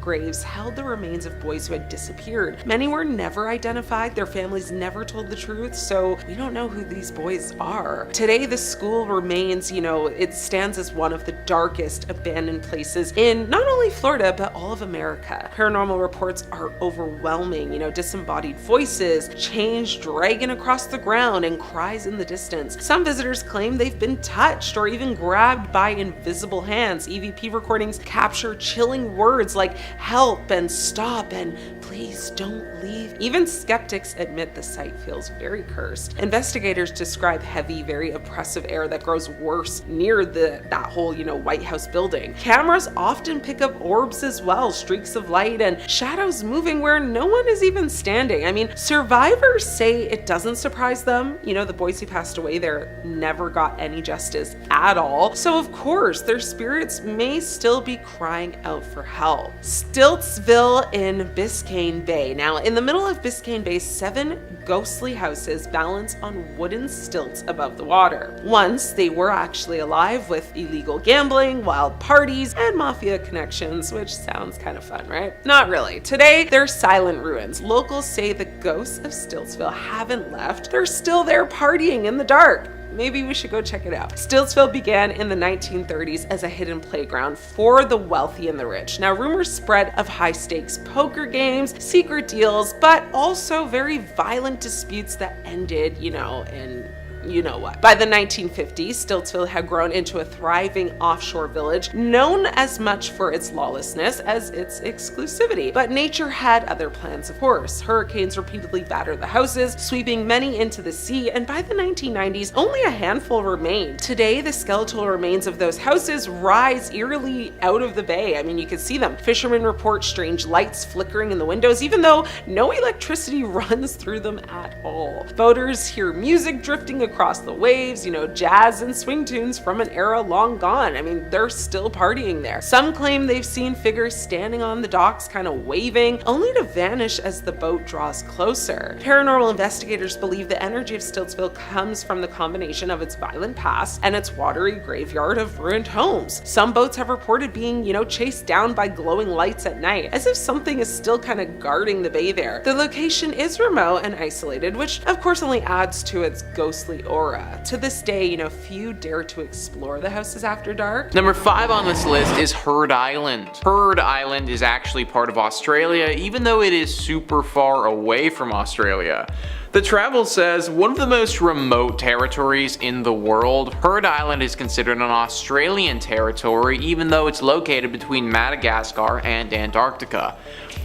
Speaker 1: graves held the remains of boys who had disappeared. Many were never identified. Their families never told the truth, so we don't know who these boys are. Today, the school remains, it stands as one of the darkest abandoned places in not only Florida, but all of America. Paranormal reports are overwhelming, disembodied voices, chains dragging across the ground, and cries in the distance. Some visitors claim they've been touched or even grabbed by invisible hands. EVP recordings capture chilling words like help and stop and please don't leave. Even skeptics admit the site feels very cursed. Investigators describe heavy, very oppressive air that grows worse near that whole, White House building. Cameras often pick up orbs as well, streaks of light and shadows moving where no one is even standing. I mean, survivors say it doesn't surprise them. The boys who passed away there never got any justice at all. So of course, their spirits may still be crying out for help. Stiltsville in Biscayne Bay. Now, in the middle of Biscayne Bay, 7 ghostly houses balance on wooden stilts above the water. Once, they were actually alive with illegal gambling, wild parties, and mafia connections, which sounds kind of fun, right? Not really. Today, they're silent ruins. Locals say the ghosts of Stiltsville haven't left. They're still there partying in the dark. Maybe we should go check it out. Stiltsville began in the 1930s as a hidden playground for the wealthy and the rich. Now, rumors spread of high-stakes poker games, secret deals, but also very violent disputes that ended, in you know what. By the 1950s, Stiltsville had grown into a thriving offshore village known as much for its lawlessness as its exclusivity. But nature had other plans, of course. Hurricanes repeatedly battered the houses, sweeping many into the sea, and by the 1990s, only a handful remained. Today, the skeletal remains of those houses rise eerily out of the bay. I mean, you can see them. Fishermen report strange lights flickering in the windows, even though no electricity runs through them at all. Boaters hear music drifting across across the waves, jazz and swing tunes from an era long gone. I mean, they're still partying there. Some claim they've seen figures standing on the docks kind of waving, only to vanish as the boat draws closer. Paranormal investigators believe the energy of Stiltsville comes from the combination of its violent past and its watery graveyard of ruined homes. Some boats have reported being, chased down by glowing lights at night, as if something is still kind of guarding the bay there. The location is remote and isolated, which of course only adds to its ghostly aura. To this day, few dare to explore the houses after dark.
Speaker 3: Number 5 on this list is Heard Island. Heard Island is actually part of Australia, even though it is super far away from Australia. The Travel says one of the most remote territories in the world, Heard Island is considered an Australian territory even though it's located between Madagascar and Antarctica.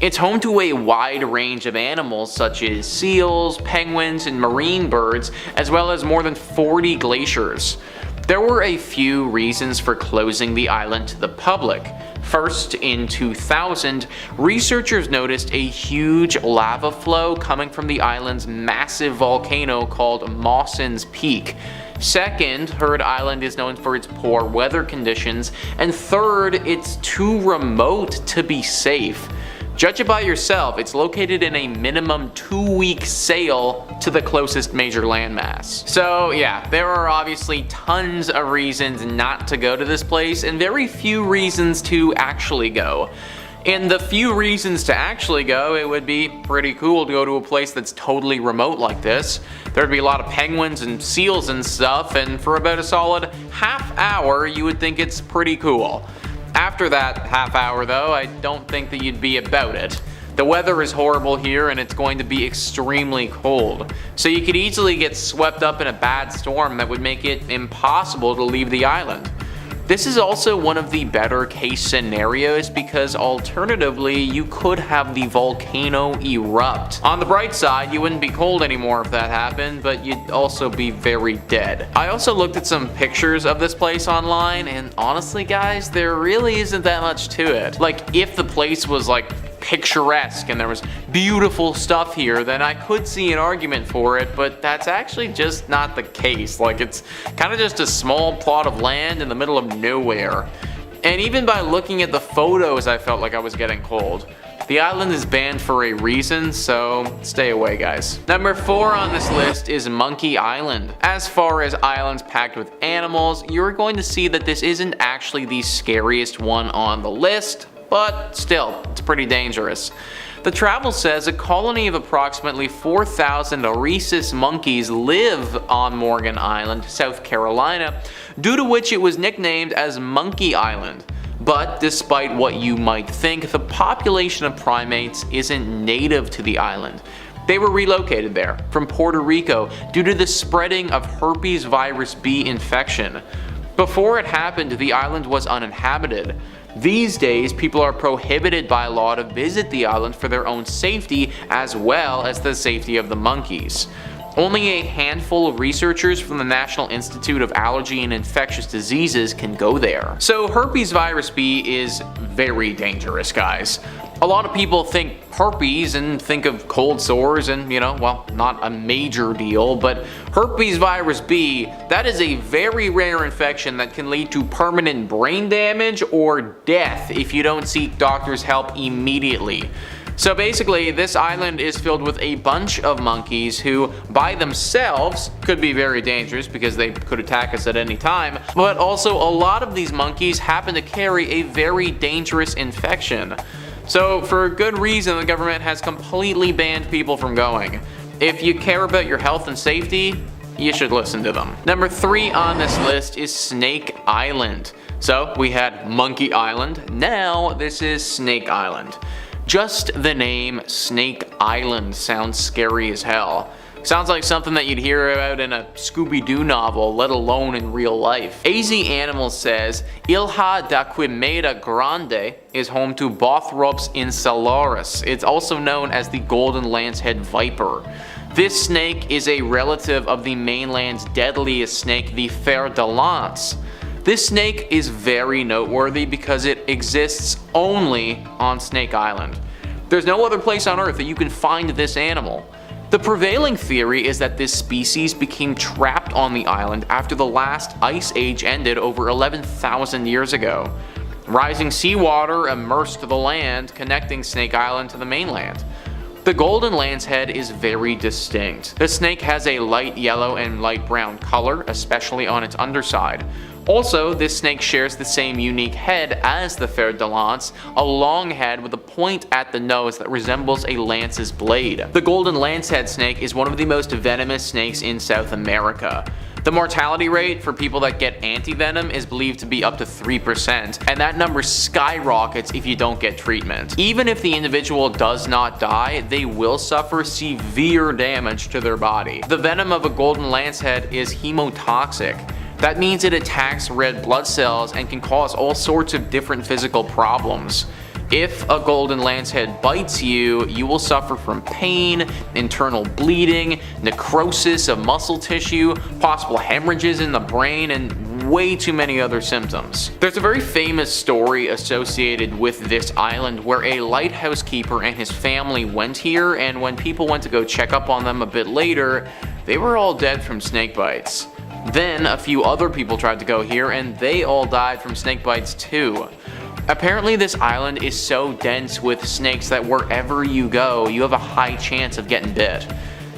Speaker 3: It's home to a wide range of animals such as seals, penguins, and marine birds, as well as more than 40 glaciers. There were a few reasons for closing the island to the public. First, in 2000, researchers noticed a huge lava flow coming from the island's massive volcano called Mawson's Peak. Second, Heard Island is known for its poor weather conditions. And third, it's too remote to be safe. Judge it by yourself, it's located in a minimum 2-week sail to the closest major landmass. So yeah, there are obviously tons of reasons not to go to this place and very few reasons to actually go. And the few reasons to actually go, it would be pretty cool to go to a place that's totally remote like this. There'd be a lot of penguins and seals and stuff, and for about a solid half hour you would think it's pretty cool. After that half hour though, I don't think that you'd be about it. The weather is horrible here and it's going to be extremely cold, so you could easily get swept up in a bad storm that would make it impossible to leave the island. This is also one of the better case scenarios because alternatively you could have the volcano erupt. On the bright side, you wouldn't be cold anymore if that happened, but you'd also be very dead. I also looked at some pictures of this place online, and honestly guys, there really isn't that much to it. Like, if the place was picturesque and there was beautiful stuff here, then I could see an argument for it, but that's actually just not the case. It's kind of just a small plot of land in the middle of nowhere. And even by looking at the photos, I felt like I was getting cold. The island is banned for a reason, so stay away guys. Number 4 on this list is Monkey Island. As far as islands packed with animals, you're going to see that this isn't actually the scariest one on the list, but still, it's pretty dangerous. The Travel says a colony of approximately 4,000 rhesus monkeys live on Morgan Island, South Carolina, due to which it was nicknamed as Monkey Island. But despite what you might think, the population of primates isn't native to the island. They were relocated there from Puerto Rico due to the spreading of herpes virus B infection. Before it happened, the island was uninhabited. These days, people are prohibited by law to visit the island for their own safety as well as the safety of the monkeys. Only a handful of researchers from the National Institute of Allergy and Infectious Diseases can go there. So herpes virus B is very dangerous, guys. A lot of people think herpes and think of cold sores and, well, not a major deal, but herpes virus B, that is a very rare infection that can lead to permanent brain damage or death if you don't seek doctor's help immediately. So basically, this island is filled with a bunch of monkeys who, by themselves, could be very dangerous because they could attack us at any time, but also a lot of these monkeys happen to carry a very dangerous infection. So for good reason, the government has completely banned people from going. If you care about your health and safety, you should listen to them. Number 3 on this list is Snake Island. So we had Monkey Island, now this is Snake Island. Just the name Snake Island sounds scary as hell. Sounds like something that you'd hear about in a Scooby-Doo novel, let alone in real life. AZ Animals says, Ilha da Quimera Grande is home to Bothrops insularis. It's also known as the Golden Lancehead Viper. This snake is a relative of the mainland's deadliest snake, the Fer de Lance. This snake is very noteworthy because it exists only on Snake Island. There's no other place on Earth that you can find this animal. The prevailing theory is that this species became trapped on the island after the last ice age ended over 11,000 years ago. Rising seawater immersed the land, connecting Snake Island to the mainland. The golden lance head is very distinct. The snake has a light yellow and light brown color, especially on its underside. Also, this snake shares the same unique head as the fer de lance, a long head with a point at the nose that resembles a lance's blade. The golden lancehead snake is one of the most venomous snakes in South America. The mortality rate for people that get antivenom is believed to be up to 3%, and that number skyrockets if you don't get treatment. Even if the individual does not die, they will suffer severe damage to their body. The venom of a golden lancehead is hemotoxic. That means it attacks red blood cells and can cause all sorts of different physical problems. If a golden lancehead bites you, you will suffer from pain, internal bleeding, necrosis of muscle tissue, possible hemorrhages in the brain, and way too many other symptoms. There's a very famous story associated with this island where a lighthouse keeper and his family went here, and when people went to go check up on them a bit later, they were all dead from snake bites. Then a few other people tried to go here and they all died from snake bites too. Apparently this island is so dense with snakes that wherever you go, you have a high chance of getting bit.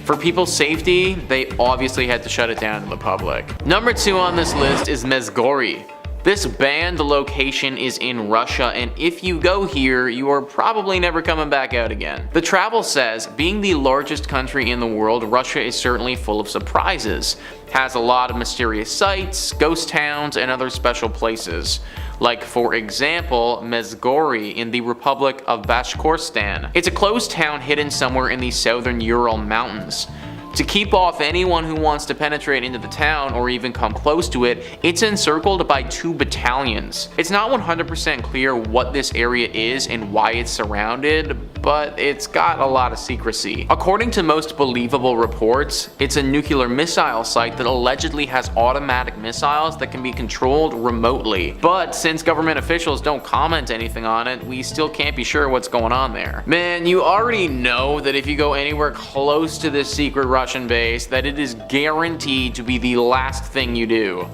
Speaker 3: For people's safety, they obviously had to shut it down to the public. Number 2 on this list is Mezgori. This banned location is in Russia, and if you go here, you are probably never coming back out again. The travel says, being the largest country in the world, Russia is certainly full of surprises. Has a lot of mysterious sites, ghost towns, and other special places. Like for example, Mezgori in the Republic of Bashkortostan. It's a closed town hidden somewhere in the southern Ural Mountains. To keep off anyone who wants to penetrate into the town or even come close to it, it's encircled by 2 battalions. It's not 100% clear what this area is and why it's surrounded, but it's got a lot of secrecy. According to most believable reports, it's a nuclear missile site that allegedly has automatic missiles that can be controlled remotely. But since government officials don't comment anything on it, we still can't be sure what's going on there. Man, you already know that if you go anywhere close to this secret Russian base, that it is guaranteed to be the last thing you do.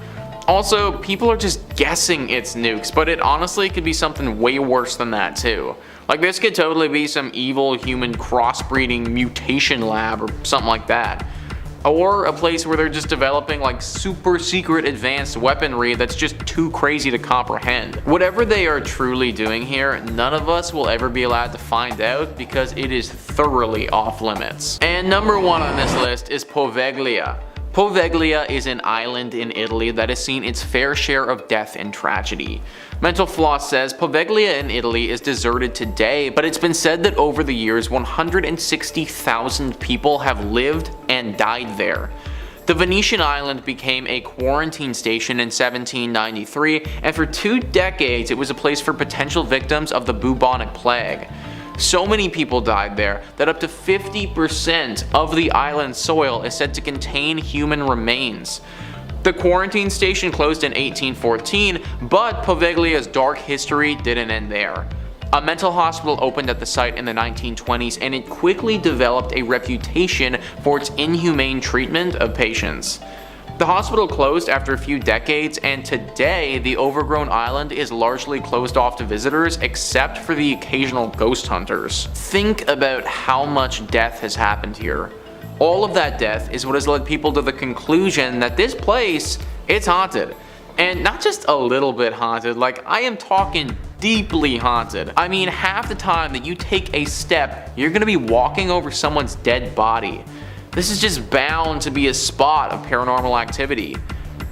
Speaker 3: Also, people are just guessing it's nukes, but it honestly could be something way worse than that too. Like this could totally be some evil human crossbreeding mutation lab or something like that. Or a place where they're just developing like super secret advanced weaponry that's just too crazy to comprehend. Whatever they are truly doing here, none of us will ever be allowed to find out because it is thoroughly off limits. And number 1 on this list is Poveglia. Poveglia is an island in Italy that has seen its fair share of death and tragedy. Mental Floss says Poveglia in Italy is deserted today, but it's been said that over the years 160,000 people have lived and died there. The Venetian island became a quarantine station in 1793, and for 2 decades it was a place for potential victims of the bubonic plague. So many people died there that up to 50% of the island's soil is said to contain human remains. The quarantine station closed in 1814, but Poveglia's dark history didn't end there. A mental hospital opened at the site in the 1920s, and it quickly developed a reputation for its inhumane treatment of patients. The hospital closed after a few decades, and today the overgrown island is largely closed off to visitors except for the occasional ghost hunters. Think about how much death has happened here. All of that death is what has led people to the conclusion that this place, it's haunted. And not just a little bit haunted, like I am talking deeply haunted. I mean, half the time that you take a step, you're gonna be walking over someone's dead body. This is just bound to be a spot of paranormal activity.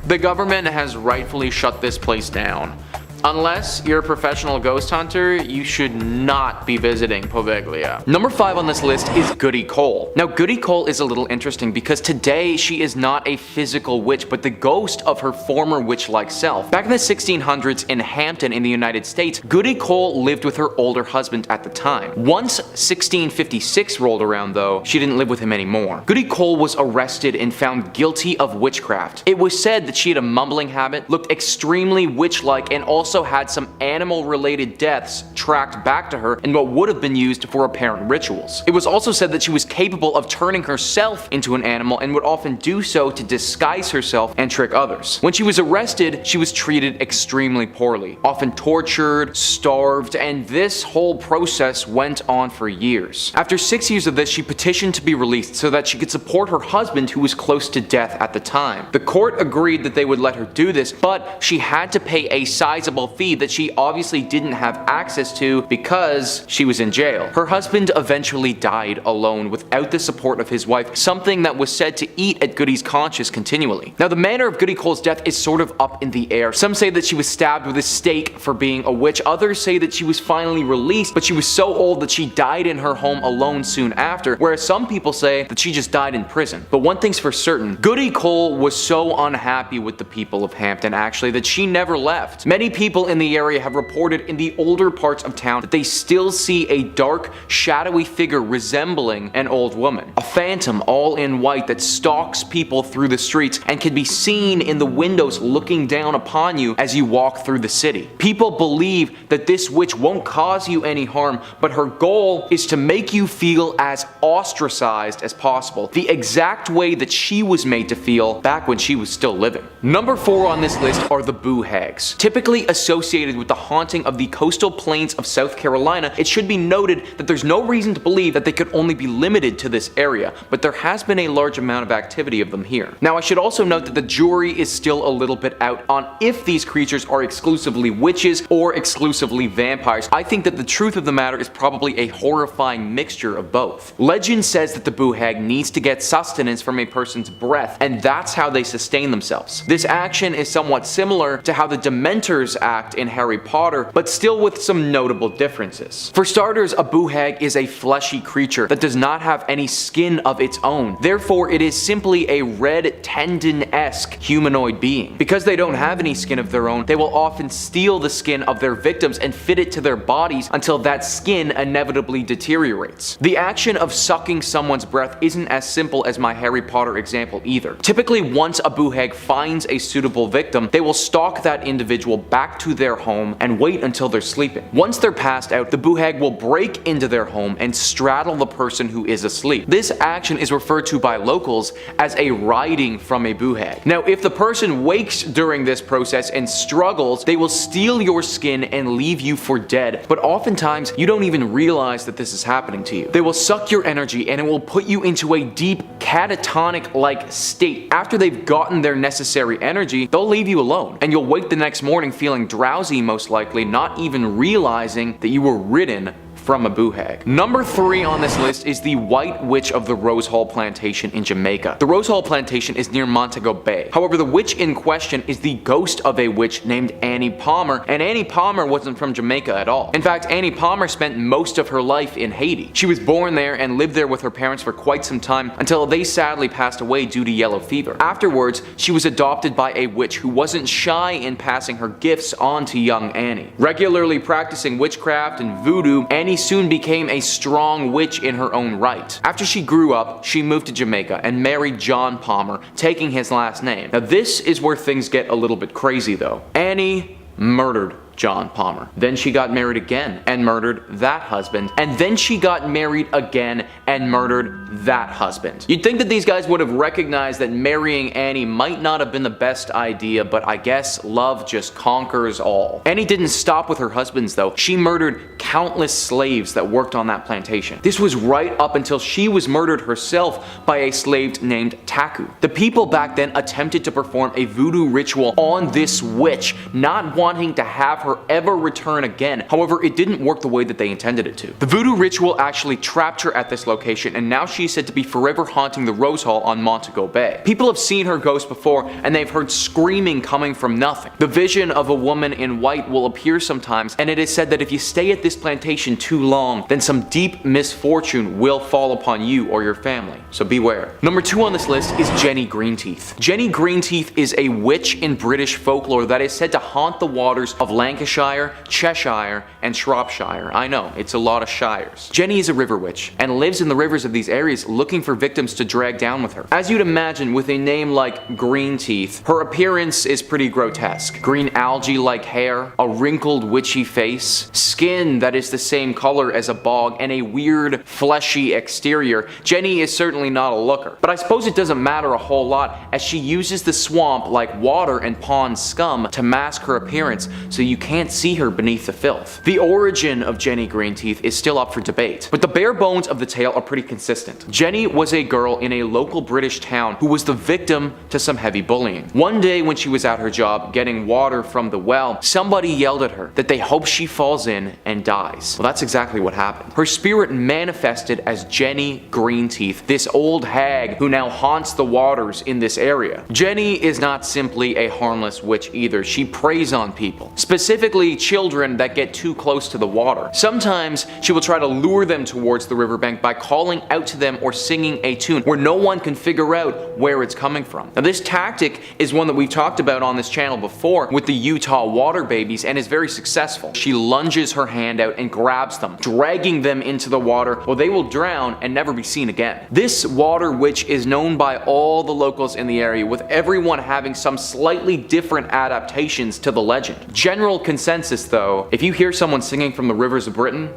Speaker 3: The government has rightfully shut this place down. Unless you're a professional ghost hunter, you should not be visiting Poveglia. Number 5 on this list is Goody Cole. Now Goody Cole is a little interesting because today she is not a physical witch, but the ghost of her former witch-like self. Back in the 1600s in Hampton in the United States, Goody Cole lived with her older husband at the time. Once 1656 rolled around though, she didn't live with him anymore. Goody Cole was arrested and found guilty of witchcraft. It was said that she had a mumbling habit, looked extremely witch-like, and also also had some animal-related deaths tracked back to her in what would have been used for apparent rituals. It was also said that she was capable of turning herself into an animal and would often do so to disguise herself and trick others. When she was arrested, she was treated extremely poorly, often tortured, starved, and this whole process went on for years. After 6 years of this, she petitioned to be released so that she could support her husband, who was close to death at the time. The court agreed that they would let her do this, but she had to pay a sizable fee that she obviously didn't have access to because she was in jail. Her husband eventually died alone without the support of his wife, something that was said to eat at Goody's conscience continually. Now, the manner of Goody Cole's death is sort of up in the air. Some say that she was stabbed with a stake for being a witch. Others say that she was finally released, but she was so old that she died in her home alone soon after, whereas some people say that she just died in prison. But one thing's for certain, Goody Cole was so unhappy with the people of Hampton actually that she never left. Many people in the area have reported in the older parts of town that they still see a dark, shadowy figure resembling an old woman. A phantom all in white that stalks people through the streets and can be seen in the windows looking down upon you as you walk through the city. People believe that this witch won't cause you any harm, but her goal is to make you feel as ostracized as possible, the exact way that she was made to feel back when she was still living. Number 4 on this list are the Boo Hags. Typically associated with the haunting of the coastal plains of South Carolina, it should be noted that there's no reason to believe that they could only be limited to this area, but there has been a large amount of activity of them here. Now, I should also note that the jury is still a little bit out on if these creatures are exclusively witches or exclusively vampires. I think that the truth of the matter is probably a horrifying mixture of both. Legend says that the Boo Hag needs to get sustenance from a person's breath, and that's how they sustain themselves. This action is somewhat similar to how the Dementors act in Harry Potter, but still with some notable differences. For starters, a Boo Hag is a fleshy creature that does not have any skin of its own. Therefore, it is simply a red tendon-esque humanoid being. Because they don't have any skin of their own, they will often steal the skin of their victims and fit it to their bodies until that skin inevitably deteriorates. The action of sucking someone's breath isn't as simple as my Harry Potter example either. Typically, once a Boo Hag finds a suitable victim, they will stalk that individual back to their home and wait until they're sleeping. Once they're passed out, the Boo Hag will break into their home and straddle the person who is asleep. This action is referred to by locals as a riding from a Boo Hag. Now, if the person wakes during this process and struggles, they will steal your skin and leave you for dead, but oftentimes you don't even realize that this is happening to you. They will suck your energy and it will put you into a deep catatonic-like state. After they've gotten their necessary energy, they'll leave you alone, and you'll wake the next morning feeling drowsy, most likely, not even realizing that you were ridden from a Boo Hag. Number 3 on this list is the White Witch of the Rose Hall Plantation in Jamaica. The Rose Hall Plantation is near Montego Bay. However, the witch in question is the ghost of a witch named Annie Palmer, and Annie Palmer wasn't from Jamaica at all. In fact, Annie Palmer spent most of her life in Haiti. She was born there and lived there with her parents for quite some time until they sadly passed away due to yellow fever. Afterwards, she was adopted by a witch who wasn't shy in passing her gifts on to young Annie. Regularly practicing witchcraft and voodoo, Annie soon became a strong witch in her own right. After she grew up, she moved to Jamaica and married John Palmer, taking his last name. Now, this is where things get a little bit crazy though. Annie murdered John Palmer. Then she got married again and murdered that husband. And then she got married again and murdered that husband. You'd think that these guys would have recognized that marrying Annie might not have been the best idea, but I guess love just conquers all. Annie didn't stop with her husbands though. She murdered countless slaves that worked on that plantation. This was right up until she was murdered herself by a slave named Taku. The people back then attempted to perform a voodoo ritual on this witch, not wanting to have her ever return again. However, it didn't work the way that they intended it to. The voodoo ritual actually trapped her at this location, and now she's said to be forever haunting the Rose Hall on Montego Bay. People have seen her ghost before, and they've heard screaming coming from nothing. The vision of a woman in white will appear sometimes, and it is said that if you stay at this plantation too long, then some deep misfortune will fall upon you or your family. So beware. Number 2 on this list is Jenny Greenteeth. Jenny Greenteeth is a witch in British folklore that is said to haunt the waters of Lancashire Lancashire, Cheshire, and Shropshire. I know, it's a lot of shires. Jenny is a river witch and lives in the rivers of these areas looking for victims to drag down with her. As you'd imagine, with a name like Green Teeth, her appearance is pretty grotesque. Green algae-like hair, a wrinkled witchy face, skin that is the same color as a bog, and a weird fleshy exterior. Jenny is certainly not a looker. But I suppose it doesn't matter a whole lot, as she uses the swamp like water and pond scum to mask her appearance so you can't see her beneath the filth. The origin of Jenny Greenteeth is still up for debate, but the bare bones of the tale are pretty consistent. Jenny was a girl in a local British town who was the victim to some heavy bullying. One day when she was at her job getting water from the well, somebody yelled at her that they hope she falls in and dies. Well, that's exactly what happened. Her spirit manifested as Jenny Greenteeth, this old hag who now haunts the waters in this area. Jenny is not simply a harmless witch either. She preys on people, specifically children that get too close to the water. Sometimes she will try to lure them towards the riverbank by calling out to them or singing a tune where no one can figure out where it's coming from. Now, this tactic is one that we've talked about on this channel before with the Utah water babies and is very successful. She lunges her hand out and grabs them, dragging them into the water where they will drown and never be seen again. This water witch is known by all the locals in the area, with everyone having some slightly different adaptations to the legend. General consensus though, if you hear someone singing from the rivers of Britain,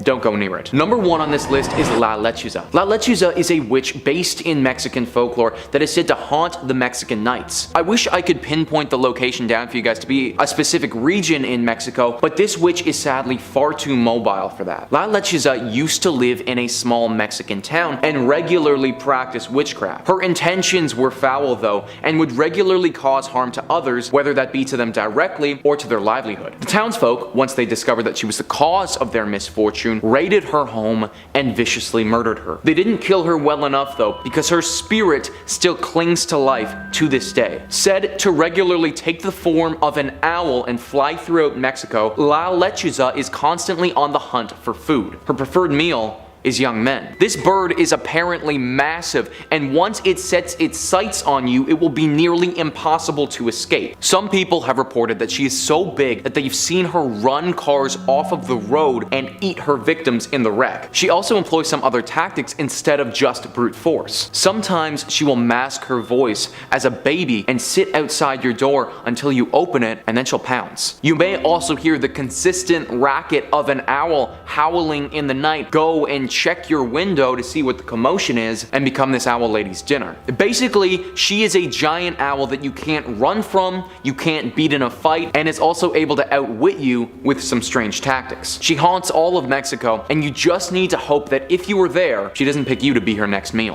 Speaker 3: don't go near it. Number 1 on this list is La Lechuza. La Lechuza is a witch based in Mexican folklore that is said to haunt the Mexican nights. I wish I could pinpoint the location down for you guys to be a specific region in Mexico, but this witch is sadly far too mobile for that. La Lechuza used to live in a small Mexican town and regularly practice witchcraft. Her intentions were foul though, and would regularly cause harm to others, whether that be to them directly or to their livelihood. The townsfolk, once they discovered that she was the cause of their misfortune, raided her home and viciously murdered her. They didn't kill her well enough though, because her spirit still clings to life to this day. Said to regularly take the form of an owl and fly throughout Mexico, La Lechuza is constantly on the hunt for food. Her preferred meal is young men. This bird is apparently massive, and once it sets its sights on you, it will be nearly impossible to escape. Some people have reported that she is so big that they've seen her run cars off of the road and eat her victims in the wreck. She also employs some other tactics instead of just brute force. Sometimes she will mask her voice as a baby and sit outside your door until you open it, and then she'll pounce. You may also hear the consistent racket of an owl howling in the night. Go and check your window to see what the commotion is and become this owl lady's dinner. Basically, she is a giant owl that you can't run from, you can't beat in a fight, and is also able to outwit you with some strange tactics. She haunts all of Mexico, and you just need to hope that if you were there, she doesn't pick you to be her next meal.